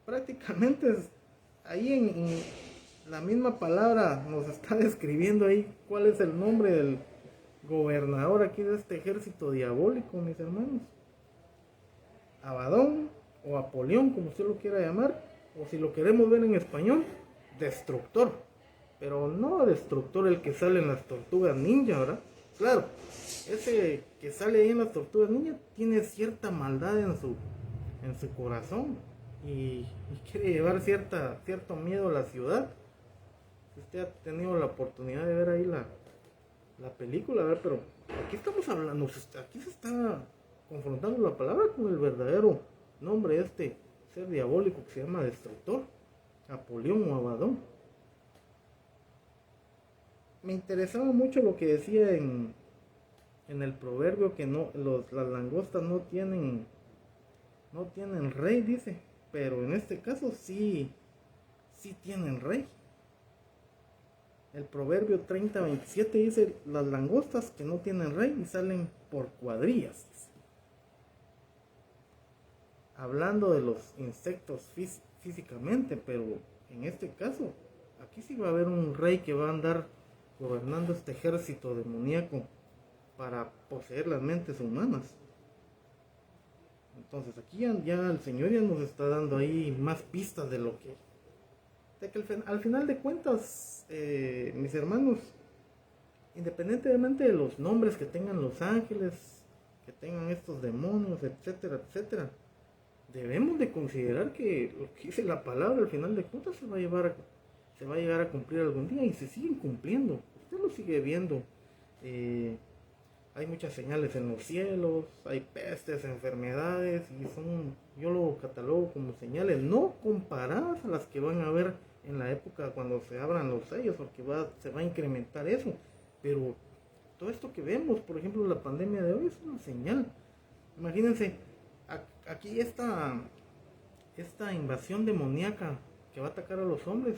Prácticamente ahí en la misma palabra nos está describiendo ahí cuál es el nombre del gobernador aquí de este ejército diabólico, mis hermanos. Abadón o Apolión, como usted lo quiera llamar, o si lo queremos ver en español, destructor. Pero no destructor el que sale en las tortugas ninja, ¿verdad? Claro, ese que sale ahí en las tortugas ninja tiene cierta maldad en su corazón y quiere llevar cierto miedo a la ciudad. Si usted ha tenido la oportunidad de ver ahí la película, ¿verdad? Pero aquí estamos hablando, aquí se está confrontando la palabra con el verdadero nombre de este ser diabólico que se llama destructor, Apolión o Abadón. Me interesaba mucho lo que decía en el proverbio, que las langostas no tienen rey, dice, pero en este caso sí tienen rey. El proverbio 30:27 dice, las langostas que no tienen rey y salen por cuadrillas, dice. Hablando de los insectos físicamente, pero en este caso, aquí sí va a haber un rey que va a andar gobernando este ejército demoníaco para poseer las mentes humanas. Entonces aquí ya el Señor ya nos está dando ahí más pistas de lo que... De que al final de cuentas, mis hermanos, independientemente de los nombres que tengan los ángeles, que tengan estos demonios, etcétera, etcétera, debemos de considerar que lo que dice la palabra al final de cuentas se va a llegar a cumplir algún día, y se siguen cumpliendo. Usted lo sigue viendo. Hay muchas señales en los cielos, hay pestes, enfermedades, y yo lo catalogo como señales no comparadas a las que van a haber en la época cuando se abran los sellos, porque se va a incrementar eso. Pero todo esto que vemos, por ejemplo la pandemia de hoy, es una señal. Imagínense, aquí esta invasión demoníaca que va a atacar a los hombres,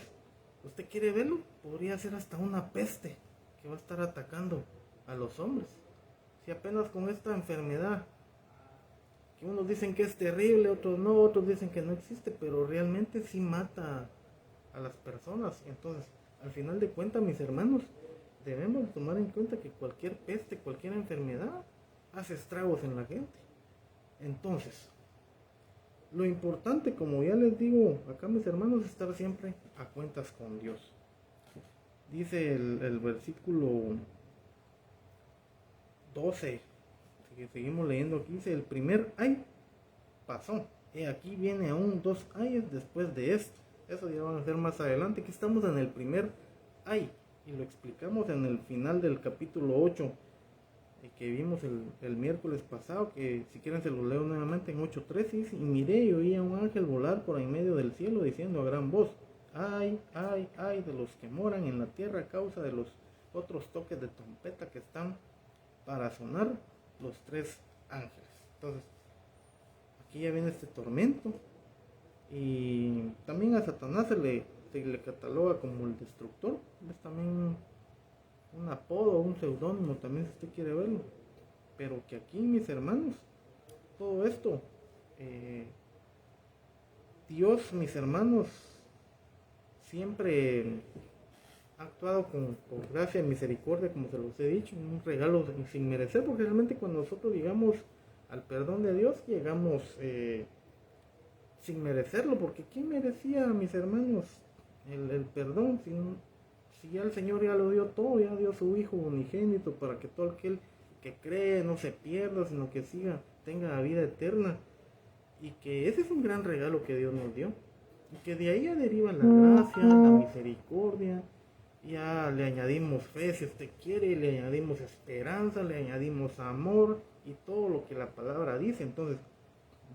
¿usted quiere verlo? Podría ser hasta una peste que va a estar atacando a los hombres. Si apenas con esta enfermedad, que unos dicen que es terrible, otros no, otros dicen que no existe, pero realmente sí mata a las personas. Entonces, Al final de cuentas, mis hermanos, debemos tomar en cuenta que cualquier peste, cualquier enfermedad hace estragos en la gente. Entonces, lo importante, como ya les digo acá, mis hermanos, es estar siempre a cuentas con Dios. Dice el versículo 12, que seguimos leyendo aquí, dice: el primer ay pasó, y aquí viene aún 2 ayes después de esto. Eso ya van a ser más adelante. Aquí estamos en el primer ay, y lo explicamos en el final del capítulo 8, que vimos el miércoles pasado, que si quieren se lo leo nuevamente en 8:13. Dice: y miré y oí a un ángel volar por en medio del cielo, diciendo a gran voz: ay, ay, ay de los que moran en la tierra a causa de los otros toques de trompeta que están para sonar los 3 ángeles. Entonces, aquí ya viene este tormento, y también a Satanás se le cataloga como el destructor. Es también un apodo, un seudónimo también, si usted quiere verlo. Pero que aquí, mis hermanos, todo esto, Dios, mis hermanos, siempre ha actuado con gracia y misericordia, como se los he dicho, un regalo sin merecer, porque realmente cuando nosotros llegamos al perdón de Dios, llegamos sin merecerlo, porque ¿quién merecía, mis hermanos, el perdón? Si ya el Señor ya lo dio todo, ya dio su Hijo unigénito para que todo aquel que cree no se pierda, sino que tenga la vida eterna. Y que ese es un gran regalo que Dios nos dio. Y que de ahí ya deriva la gracia, la misericordia. Ya le añadimos fe, si usted quiere, le añadimos esperanza, le añadimos amor y todo lo que la palabra dice. Entonces,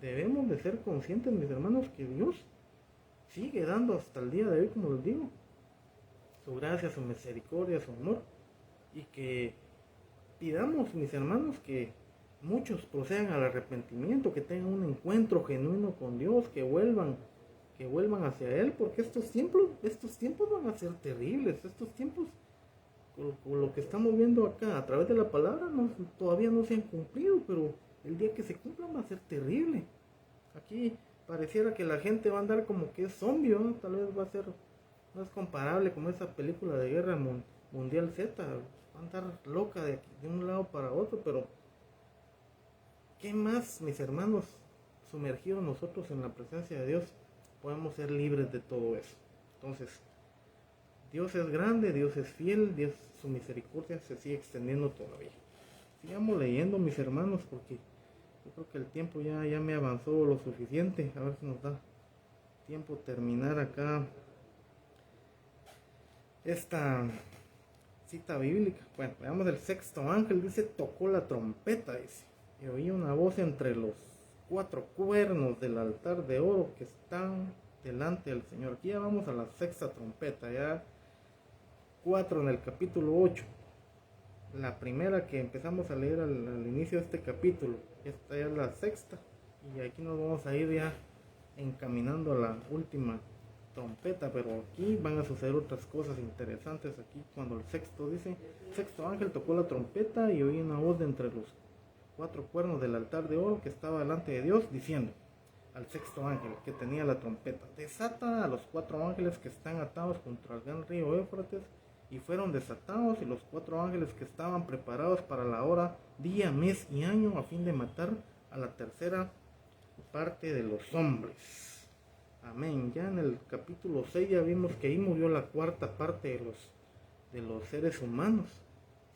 debemos de ser conscientes, mis hermanos, que Dios sigue dando hasta el día de hoy, como les digo, su gracia, su misericordia, su amor, y que pidamos, mis hermanos, que muchos procedan al arrepentimiento, que tengan un encuentro genuino con Dios, que vuelvan hacia Él, porque estos tiempos van a ser terribles. Estos tiempos, con lo que estamos viendo acá a través de la palabra, todavía no se han cumplido, pero el día que se cumplan va a ser terrible. Aquí pareciera que la gente va a andar como que es zombie, ¿no? Tal vez va a ser más comparable como esa película de Guerra Mundial Z, va a andar loca de un lado para otro. Pero ¿qué más, mis hermanos, sumergidos nosotros en la presencia de Dios, podemos ser libres de todo eso? Entonces, Dios es grande, Dios es fiel, Dios, su misericordia se sigue extendiendo todavía. Sigamos leyendo, mis hermanos, porque yo creo que el tiempo ya me avanzó lo suficiente. A ver si nos da tiempo terminar acá esta cita bíblica. Bueno, veamos el sexto ángel. Dice: tocó la trompeta, dice, y oí una voz entre los 4 cuernos del altar de oro que están delante del Señor. Aquí ya vamos a la sexta trompeta, ya 4 en el capítulo 8. La primera que empezamos a leer al inicio de este capítulo, esta ya es la sexta, y aquí nos vamos a ir ya encaminando a la última trompeta. Pero aquí van a suceder otras cosas interesantes. Aquí cuando el sexto ángel tocó la trompeta, y oí una voz de entre los 4 cuernos del altar de oro que estaba delante de Dios, diciendo al sexto ángel que tenía la trompeta: desata a los 4 ángeles que están atados junto al gran río Éufrates. Y fueron desatados, y los 4 ángeles que estaban preparados para la hora, día, mes y año, a fin de matar a la tercera parte de los hombres. Amén. Ya en el capítulo 6 ya vimos que ahí murió la cuarta parte de los seres humanos.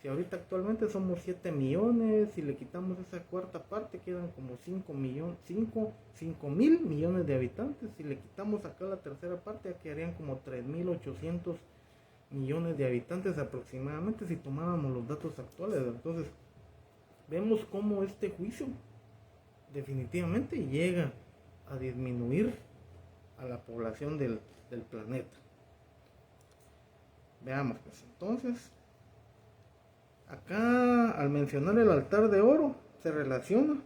Si ahorita actualmente somos 7 millones, si le quitamos esa cuarta parte quedan como 5 mil millones de habitantes. Si le quitamos acá la tercera parte, ya quedarían como 3.800 millones de habitantes aproximadamente, si tomáramos los datos actuales. Entonces vemos cómo este juicio definitivamente llega a disminuir a la población del planeta. Veamos pues, entonces acá, al mencionar el altar de oro, se relaciona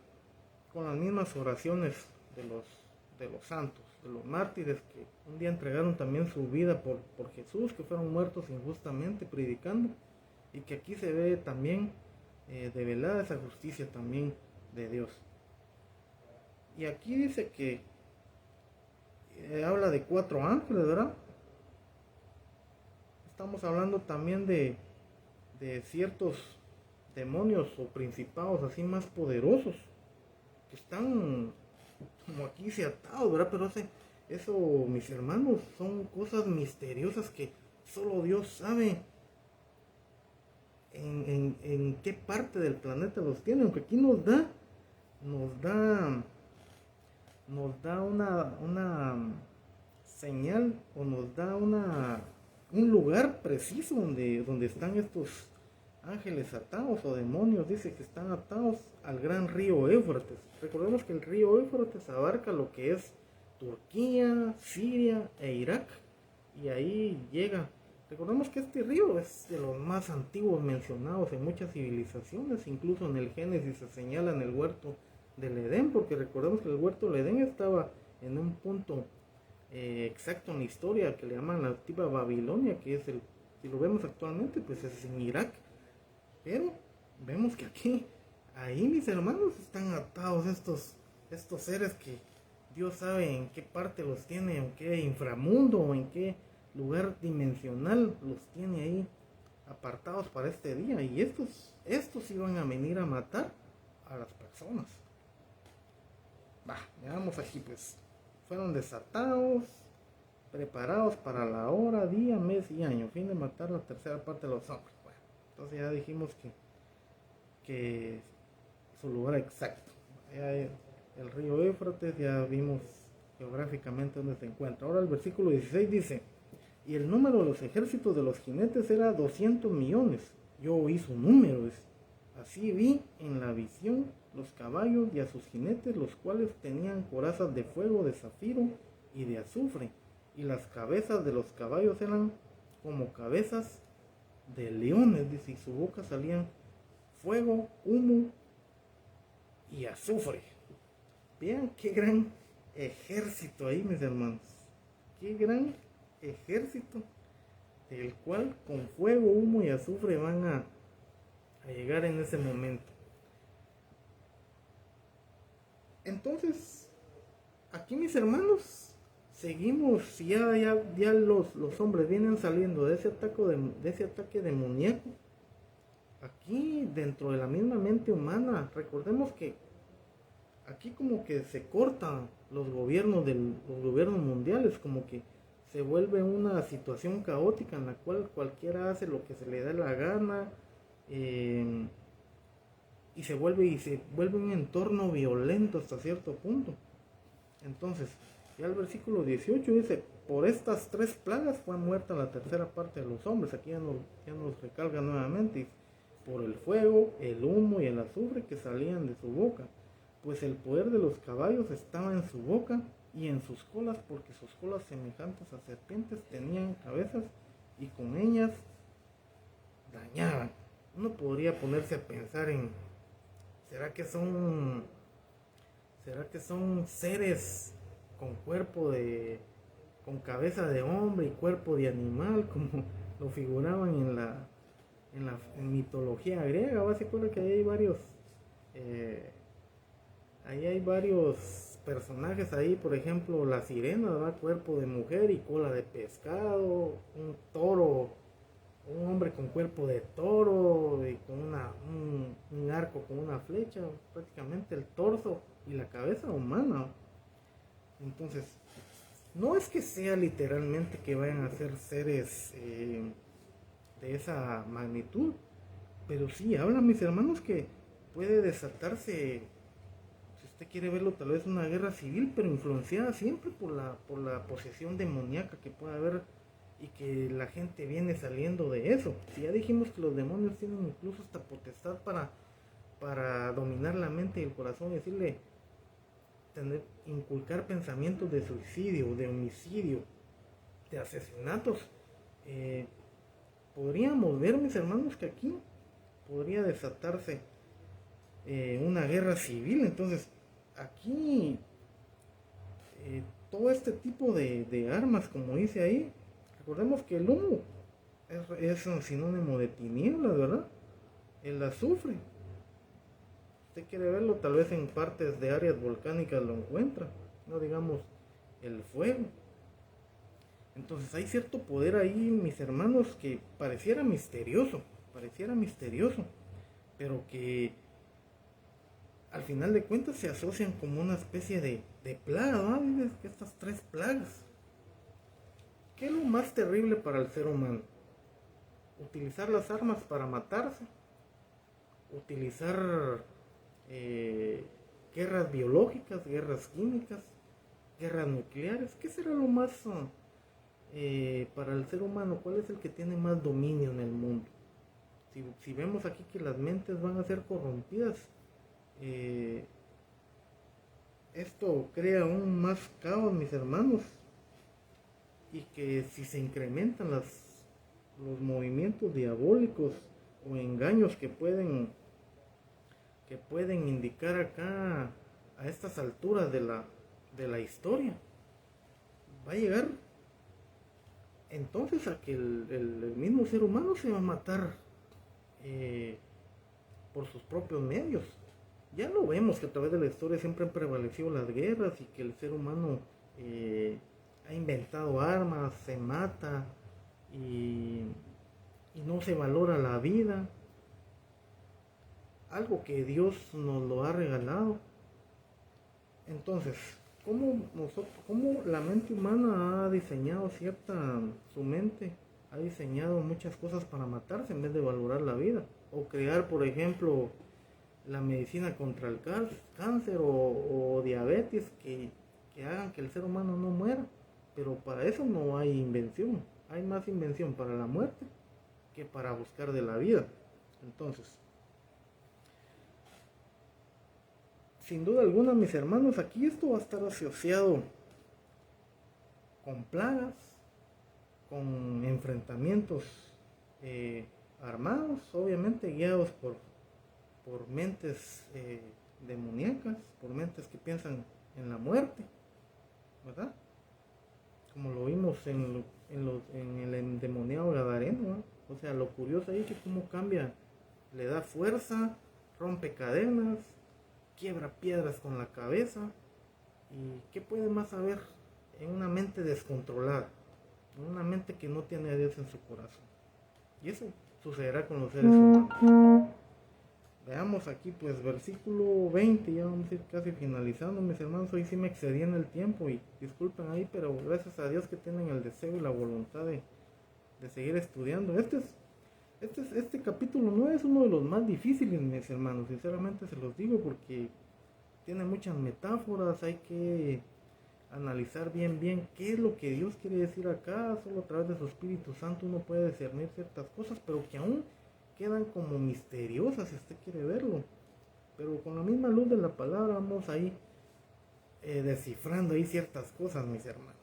con las mismas oraciones de los santos, de los mártires, que un día entregaron también su vida por Jesús, que fueron muertos injustamente predicando, y que aquí se ve también develada esa justicia también de Dios. Y aquí dice que habla de 4 ángeles, ¿verdad? estamos hablando también de ciertos demonios o principados así más poderosos que están como aquí se atados, ¿verdad? Pero eso, mis hermanos, son cosas misteriosas que solo Dios sabe en qué parte del planeta los tiene, aunque aquí nos da una señal o nos da un lugar preciso donde están estos ángeles atados o demonios. Dice que están atados al gran río Éufrates. Recordemos que el río Éufrates abarca lo que es Turquía, Siria e Irak, y ahí llega. Recordemos que este río es de los más antiguos mencionados en muchas civilizaciones, incluso en el Génesis se señala en el huerto del Edén, porque recordemos que el huerto del Edén estaba en un punto exacto en la historia que le llaman la antigua Babilonia, que es si lo vemos actualmente, pues es en Irak. Pero vemos que ahí mis hermanos, están atados estos seres que Dios sabe en qué parte los tiene, en qué inframundo o en qué lugar dimensional los tiene ahí apartados para este día. Y estos iban a venir a matar a las personas. Veamos aquí, pues fueron desatados, preparados para la hora, día, mes y año, fin de matar la tercera parte de los hombres. Bueno, entonces ya dijimos que su lugar exacto, ya el río Éufrates, ya vimos geográficamente dónde se encuentra. Ahora el versículo 16 dice: y el número de los ejércitos de los jinetes era 200 millones. Yo oí su número. Así vi en la visión los caballos y a sus jinetes, los cuales tenían corazas de fuego, de zafiro y de azufre. Y las cabezas de los caballos eran como cabezas de leones, dice, y su boca salían fuego, humo y azufre. Vean qué gran ejército ahí, mis hermanos. Qué gran ejército, del cual con fuego, humo y azufre van a llegar en ese momento. Entonces, aquí, mis hermanos, seguimos, ya los hombres vienen saliendo de ese ataque demoníaco. Aquí, dentro de la misma mente humana, recordemos que aquí como que se cortan los gobiernos mundiales, como que se vuelve una situación caótica en la cual cualquiera hace lo que se le da la gana, y se vuelve un entorno violento hasta cierto punto. Entonces, ya el versículo 18 dice: por estas 3 plagas fue muerta la tercera parte de los hombres. Aquí ya nos recalga nuevamente: por el fuego, el humo y el azufre que salían de su boca, pues el poder de los caballos estaba en su boca y en sus colas, porque sus colas, semejantes a serpientes, tenían cabezas y con ellas dañaban. Uno podría ponerse a pensar ¿será que son seres con con cabeza de hombre y cuerpo de animal, como lo figuraban en la mitología griega? ¿Se acuerda que ahí hay varios personajes ahí? Por ejemplo, la sirena, ¿verdad? Cuerpo de mujer y cola de pescado. Un toro, un hombre con cuerpo de toro y con un arco con una flecha, prácticamente el torso y la cabeza humana. Entonces, no es que sea literalmente que vayan a ser seres de esa magnitud, pero sí habla, mis hermanos, que puede desatarse, si usted quiere verlo, tal vez una guerra civil, pero influenciada siempre por la posesión demoníaca que puede haber, y que la gente viene saliendo de eso. Si ya dijimos que los demonios tienen incluso esta potestad para dominar la mente y el corazón, y decirle, inculcar pensamientos de suicidio, de homicidio, de asesinatos. Podríamos ver, mis hermanos, que aquí podría desatarse una guerra civil. Entonces, aquí todo este tipo de armas, como dice ahí, recordemos que el humo es un sinónimo de tinieblas, ¿verdad? El azufre, usted quiere verlo, tal vez en partes de áreas volcánicas lo encuentra, no digamos el fuego. Entonces hay cierto poder ahí, mis hermanos, que pareciera misterioso, pero que al final de cuentas se asocian como una especie de plaga, ¿no? Dices que estas tres plagas. ¿Qué es lo más terrible para el ser humano? Utilizar las armas para matarse, utilizar guerras biológicas, guerras químicas, guerras nucleares. ¿Qué será lo más para el ser humano? ¿Cuál es el que tiene más dominio en el mundo? Si vemos aquí que las mentes van a ser corrompidas, esto crea aún más caos, mis hermanos, y que si se incrementan los movimientos diabólicos o engaños que pueden indicar acá a estas alturas de la historia, va a llegar entonces a que el mismo ser humano se va a matar por sus propios medios. Ya lo vemos que a través de la historia siempre han prevalecido las guerras y que el ser humano ha inventado armas, se mata y no se valora la vida, algo que Dios nos lo ha regalado. Entonces, ¿cómo la mente humana ha diseñado su mente ha diseñado muchas cosas para matarse en vez de valorar la vida? O crear, por ejemplo, la medicina contra el cáncer o diabetes que hagan que el ser humano no muera. Pero para eso no hay invención. Hay más invención para la muerte que para buscar de la vida. Entonces, sin duda alguna, mis hermanos, aquí esto va a estar asociado con plagas, con enfrentamientos armados, obviamente guiados por mentes demoníacas, por mentes que piensan en la muerte, ¿verdad? Como lo vimos en el endemoniado Gadareno, ¿no? O sea, lo curioso ahí es que cómo cambia, le da fuerza, rompe cadenas, quiebra piedras con la cabeza. ¿Y qué puede más haber en una mente descontrolada? En una mente que no tiene a Dios en su corazón. Y eso sucederá con los seres humanos. Veamos aquí pues versículo 20, ya vamos a ir casi finalizando, mis hermanos. Hoy sí me excedí en el tiempo y disculpen ahí, pero gracias a Dios que tienen el deseo y la voluntad de seguir estudiando. Este capítulo 9 es uno de los más difíciles, mis hermanos, sinceramente se los digo, porque tiene muchas metáforas, hay que analizar bien qué es lo que Dios quiere decir acá. Solo a través de su Espíritu Santo uno puede discernir ciertas cosas, pero que aún quedan como misteriosas si usted quiere verlo. Pero con la misma luz de la palabra vamos ahí descifrando ahí ciertas cosas, mis hermanos.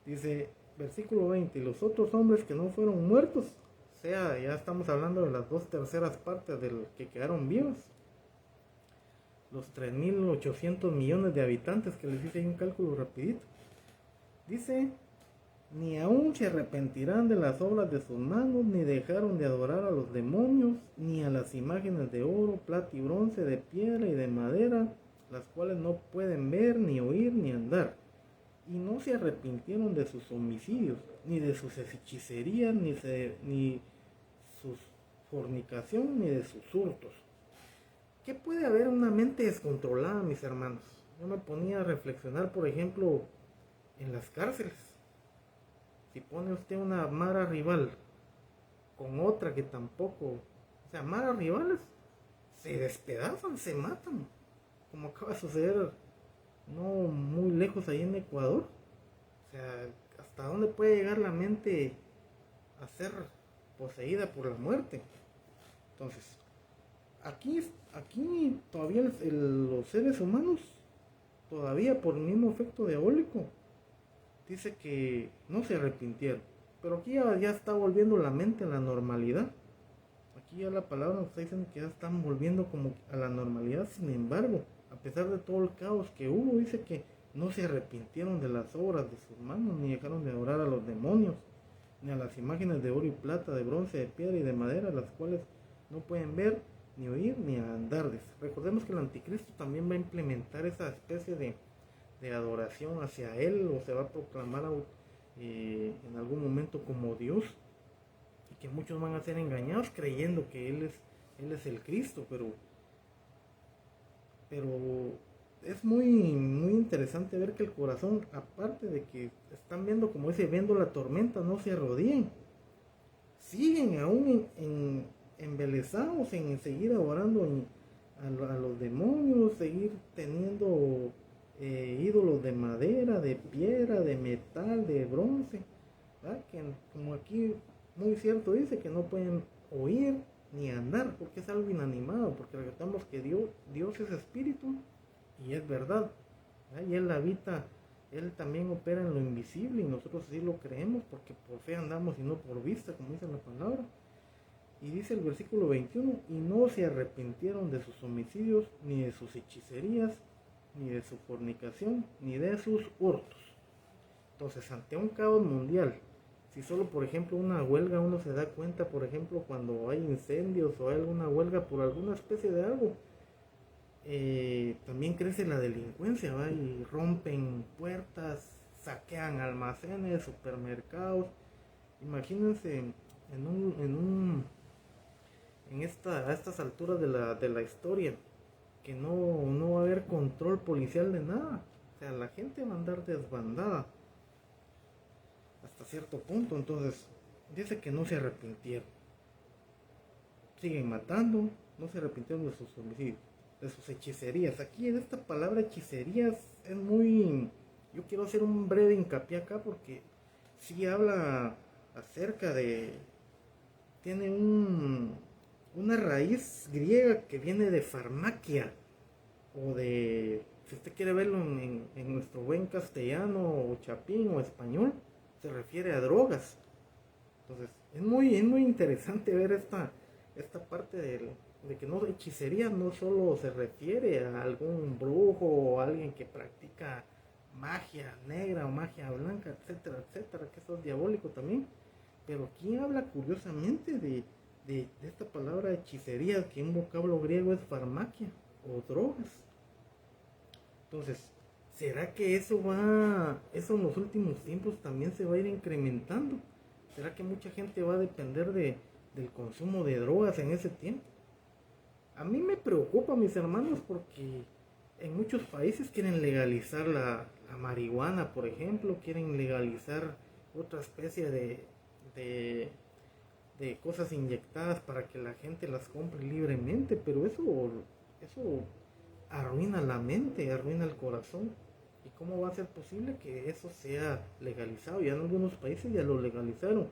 Dice, versículo 20, los otros hombres que no fueron muertos, o sea, ya estamos hablando de las 2/3 partes de los que quedaron vivos, los 3.800 millones de habitantes, que les hice ahí un cálculo rapidito. Dice, ni aún se arrepentirán de las obras de sus manos, ni dejaron de adorar a los demonios, ni a las imágenes de oro, plata y bronce, de piedra y de madera, las cuales no pueden ver, ni oír, ni andar. Y no se arrepintieron de sus homicidios, ni de sus hechicerías, ni sus fornicación, ni de sus hurtos. ¿Qué puede haber en una mente descontrolada, mis hermanos? Yo me ponía a reflexionar, por ejemplo, en las cárceles. Si pone usted una mara rival con otra que tampoco, o sea, maras rivales, se despedazan, se matan, como acaba de suceder no muy lejos ahí en Ecuador. O sea, ¿hasta dónde puede llegar la mente a ser poseída por la muerte? Entonces, aquí todavía los seres humanos, todavía por el mismo efecto diabólico, dice que no se arrepintieron. Pero aquí ya está volviendo la mente a la normalidad. Aquí ya la palabra nos está diciendo que ya están volviendo como a la normalidad. Sin embargo, a pesar de todo el caos que hubo, dice que no se arrepintieron de las obras de sus manos, ni dejaron de adorar a los demonios, ni a las imágenes de oro y plata, de bronce, de piedra y de madera, las cuales no pueden ver, ni oír, ni andar. Recordemos que el anticristo también va a implementar esa especie de adoración hacia él, o se va a proclamar en algún momento como Dios, y que muchos van a ser engañados creyendo que Él es el Cristo, pero es muy interesante ver que el corazón, aparte de que están viendo, como dice, viendo la tormenta, no se arrodillan, siguen aún embelesados en seguir orando a los demonios, seguir teniendo ídolos de madera, de piedra, de metal, de bronce, ¿verdad? Que como aquí muy cierto dice que no pueden oír ni andar porque es algo inanimado, porque recordamos que Dios es espíritu y es verdad, ¿verdad? Y Él habita, Él también opera en lo invisible y nosotros sí lo creemos porque por fe andamos y no por vista, como dice la palabra. Y dice el versículo 21, y no se arrepintieron de sus homicidios, ni de sus hechicerías, ni de su fornicación, ni de sus hurtos. Entonces, ante un caos mundial, si solo, por ejemplo, una huelga, uno se da cuenta, por ejemplo, cuando hay incendios o hay alguna huelga por alguna especie de algo, también crece la delincuencia, ¿va? Y rompen puertas, saquean almacenes, supermercados. Imagínense a estas alturas de la historia, que no va a haber control policial de nada. O sea, la gente va a andar desbandada hasta cierto punto. Entonces, dice que no se arrepintieron. Siguen matando, no se arrepintieron de sus homicidios, de sus hechicerías. Aquí en esta palabra hechicerías es muy... Yo quiero hacer un breve hincapié acá porque sí habla acerca de... Tiene una raíz griega que viene de farmacia, o de, si usted quiere verlo en nuestro buen castellano o chapín o español, se refiere a drogas. Entonces es muy interesante ver esta parte de que no, hechicería no solo se refiere a algún brujo o alguien que practica magia negra o magia blanca, etcétera, etcétera, que eso es diabólico también. Pero aquí habla curiosamente de esta palabra hechicería, que un vocablo griego es farmacia o drogas. Entonces, ¿será que eso en los últimos tiempos también se va a ir incrementando? ¿Será que mucha gente va a depender del consumo de drogas en ese tiempo? A mí me preocupa, mis hermanos, porque en muchos países quieren legalizar la marihuana, por ejemplo, quieren legalizar otra especie de cosas inyectadas para que la gente las compre libremente, pero eso arruina la mente, arruina el corazón. ¿Y cómo va a ser posible que eso sea legalizado? Ya en algunos países ya lo legalizaron.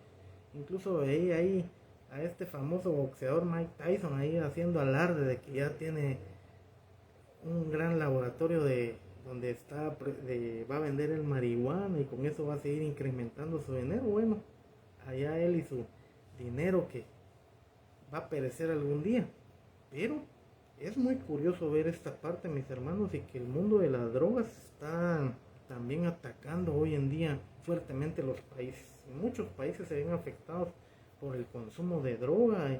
Incluso ahí a este famoso boxeador Mike Tyson ahí haciendo alarde de que ya tiene un gran laboratorio donde va a vender el marihuana y con eso va a seguir incrementando su dinero. Bueno, allá él y su dinero que va a perecer algún día. Pero es muy curioso ver esta parte, mis hermanos, y que el mundo de las drogas está también atacando hoy en día fuertemente los países. Muchos países se ven afectados por el consumo de droga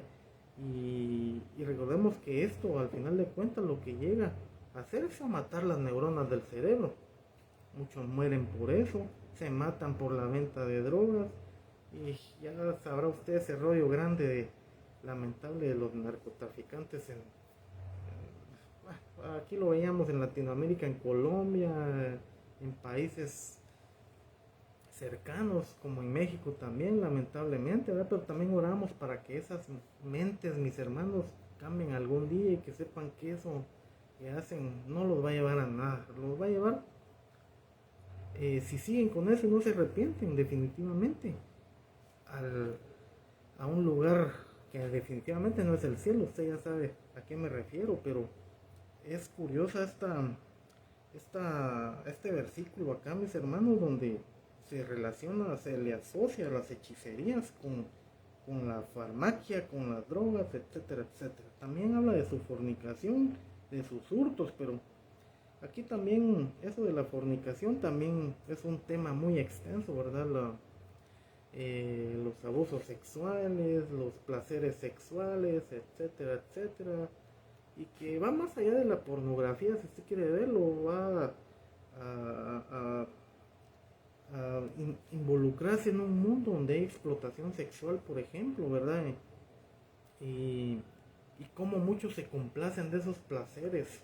y recordemos que esto al final de cuentas lo que llega a hacer es a matar las neuronas del cerebro. Muchos mueren por eso, se matan por la venta de drogas y ya sabrá usted ese rollo grande lamentable de los narcotraficantes aquí lo veíamos en Latinoamérica, en Colombia, en países cercanos como en México también, lamentablemente, ¿verdad? Pero también oramos para que esas mentes, mis hermanos, cambien algún día y que sepan que eso que hacen no los va a llevar a nada, los va a llevar, si siguen con eso y no se arrepienten definitivamente, a un lugar que definitivamente no es el cielo. Usted ya sabe a qué me refiero, pero es curiosa este versículo acá, mis hermanos, donde se le asocia las hechicerías con la farmacia, con las drogas, etcétera, etcétera. También habla de su fornicación, de sus hurtos, pero aquí también eso de la fornicación también es un tema muy extenso, ¿verdad? Los abusos sexuales, los placeres sexuales, etcétera, etcétera, y que va más allá de la pornografía. Si usted quiere verlo, va a involucrarse en un mundo donde hay explotación sexual, por ejemplo, ¿verdad? Y, y cómo muchos se complacen de esos placeres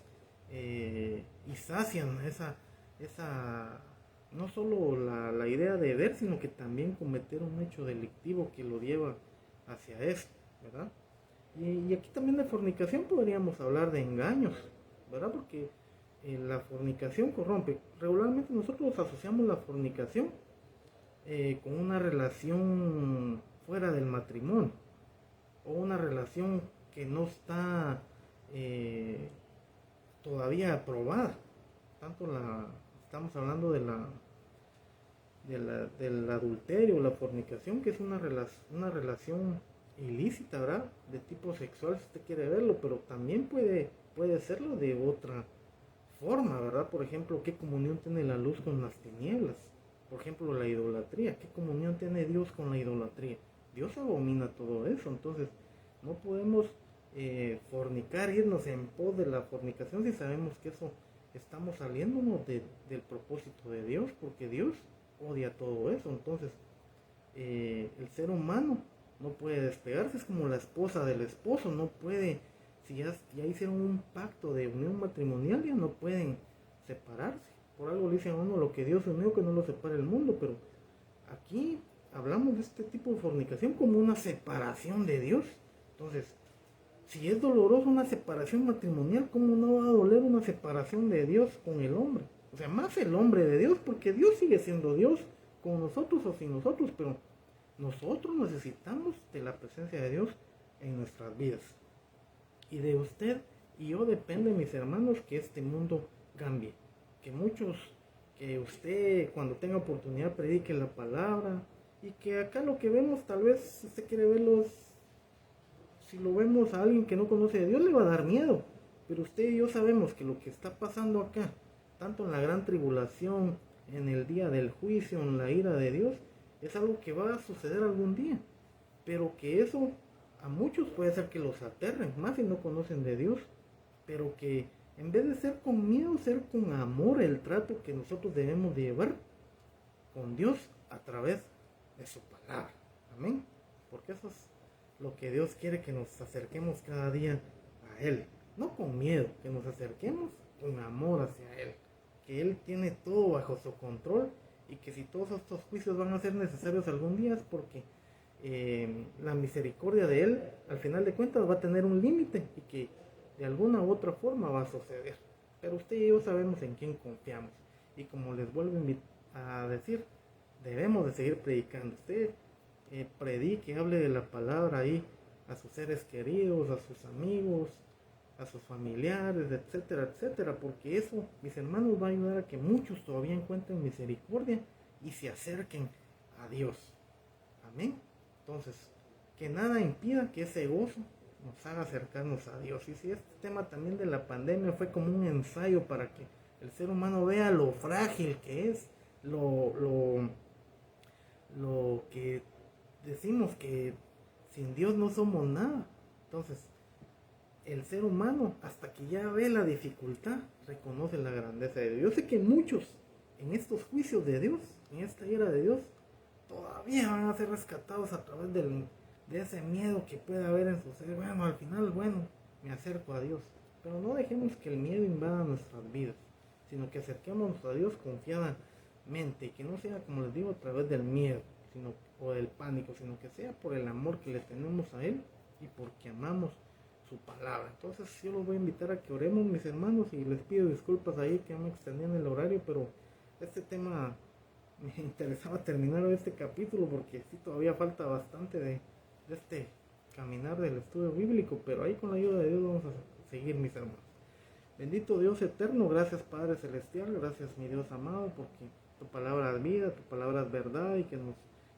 y sacian esa no solo la idea de ver, sino que también cometer un hecho delictivo que lo lleva hacia esto, ¿verdad? Y aquí también de fornicación podríamos hablar de engaños, ¿verdad? Porque la fornicación corrompe. Regularmente nosotros asociamos la fornicación con una relación fuera del matrimonio o una relación que no está todavía aprobada. Estamos hablando del adulterio, la fornicación, que es una relación ilícita, ¿verdad? De tipo sexual, si usted quiere verlo, pero también puede serlo de otra forma, ¿verdad? Por ejemplo, ¿qué comunión tiene la luz con las tinieblas? Por ejemplo, la idolatría. ¿Qué comunión tiene Dios con la idolatría? Dios abomina todo eso. Entonces, no podemos fornicar, irnos en pos de la fornicación si sabemos que eso estamos saliéndonos del propósito de Dios, porque Dios odia todo eso. Entonces, el ser humano no puede despegarse, es como la esposa del esposo, no puede, si ya hicieron un pacto de unión matrimonial, ya no pueden separarse. Por algo le dicen a uno, lo que Dios unió, que no lo separe el mundo. Pero aquí hablamos de este tipo de fornicación como una separación de Dios. Entonces, si es doloroso una separación matrimonial, ¿cómo no va a doler una separación de Dios con el hombre? O sea, más el hombre de Dios, porque Dios sigue siendo Dios con nosotros o sin nosotros, pero nosotros necesitamos de la presencia de Dios en nuestras vidas. Y de usted y yo depende, mis hermanos, que este mundo cambie. Que usted cuando tenga oportunidad predique la palabra. Y que acá lo que vemos, tal vez si usted quiere verlos, si lo vemos a alguien que no conoce a Dios, le va a dar miedo. Pero usted y yo sabemos que lo que está pasando acá, tanto en la gran tribulación, en el día del juicio, en la ira de Dios, es algo que va a suceder algún día. Pero que eso a muchos puede ser que los aterren, más si no conocen de Dios. Pero que en vez de ser con miedo, ser con amor el trato que nosotros debemos de llevar con Dios a través de su palabra. Amén. Porque eso es lo que Dios quiere, que nos acerquemos cada día a Él. No con miedo, que nos acerquemos con amor hacia Él. Que Él tiene todo bajo su control y que si todos estos juicios van a ser necesarios algún día es porque la misericordia de Él al final de cuentas va a tener un límite y que de alguna u otra forma va a suceder. Pero usted y yo sabemos en quién confiamos. Y como les vuelvo a decir, debemos de seguir predicando. Usted predique, hable de la palabra ahí a sus seres queridos, a sus amigos, a sus familiares, etcétera, etcétera, porque eso, mis hermanos, va a ayudar a que muchos todavía encuentren misericordia y se acerquen a Dios. Amén. Entonces, que nada impida que ese gozo nos haga acercarnos a Dios. Y si este tema también de la pandemia fue como un ensayo para que el ser humano vea lo frágil que es, lo que decimos que sin Dios no somos nada. Entonces, el ser humano, hasta que ya ve la dificultad, reconoce la grandeza de Dios. Yo sé que muchos en estos juicios de Dios, en esta ira de Dios, todavía van a ser rescatados a través de ese miedo que puede haber en su ser. Bueno, al final, me acerco a Dios. Pero no dejemos que el miedo invada nuestras vidas, sino que acerquémonos a Dios confiadamente, que no sea, como les digo, a través del miedo o del pánico, sino que sea por el amor que le tenemos a Él y porque amamos su palabra. Entonces yo los voy a invitar a que oremos, mis hermanos, y les pido disculpas ahí que me extendí en el horario, pero este tema me interesaba terminar este capítulo porque sí todavía falta bastante de este caminar del estudio bíblico, pero ahí con la ayuda de Dios vamos a seguir, mis hermanos. Bendito Dios eterno, gracias Padre Celestial, gracias mi Dios amado, porque tu palabra es vida, tu palabra es verdad y que nos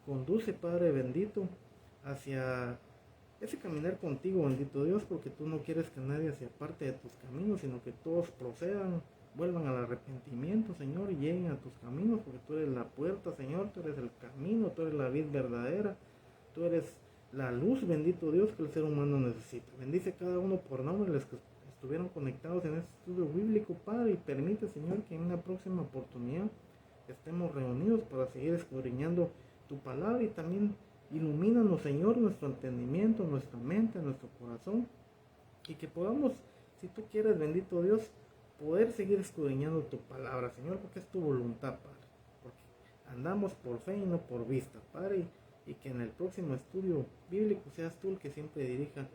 conduce, Padre bendito, hacia ese caminar contigo, bendito Dios, porque tú no quieres que nadie se aparte de tus caminos, sino que todos procedan, vuelvan al arrepentimiento, Señor, y lleguen a tus caminos, porque tú eres la puerta, Señor, tú eres el camino, tú eres la vid verdadera, tú eres la luz, bendito Dios, que el ser humano necesita. Bendice cada uno por nombre, los que estuvieron conectados en este estudio bíblico, Padre, y permite, Señor, que en una próxima oportunidad estemos reunidos para seguir escudriñando tu palabra, y también ilumínanos, Señor, nuestro entendimiento, nuestra mente, nuestro corazón, y que podamos, si tú quieres, bendito Dios, poder seguir escudriñando tu palabra, Señor, porque es tu voluntad, Padre, porque andamos por fe y no por vista, Padre, y que en el próximo estudio bíblico seas tú el que siempre dirija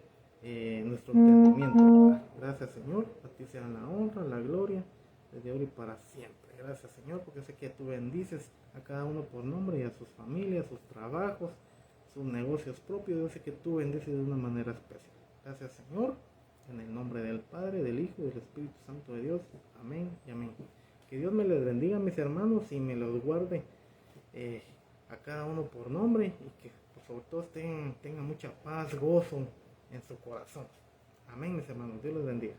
nuestro entendimiento, Padre. Gracias, Señor, a ti sea la honra, la gloria, desde ahora y para siempre. Gracias, Señor, porque sé que tú bendices a cada uno por nombre, y a sus familias, sus trabajos, sus negocios propios. Yo sé que tú bendices de una manera especial. Gracias, Señor, en el nombre del Padre, del Hijo y del Espíritu Santo de Dios. Amén y amén. Que Dios me les bendiga, mis hermanos, y me los guarde a cada uno por nombre, y que pues, sobre todo tengan mucha paz, gozo en su corazón. Amén, mis hermanos. Dios les bendiga.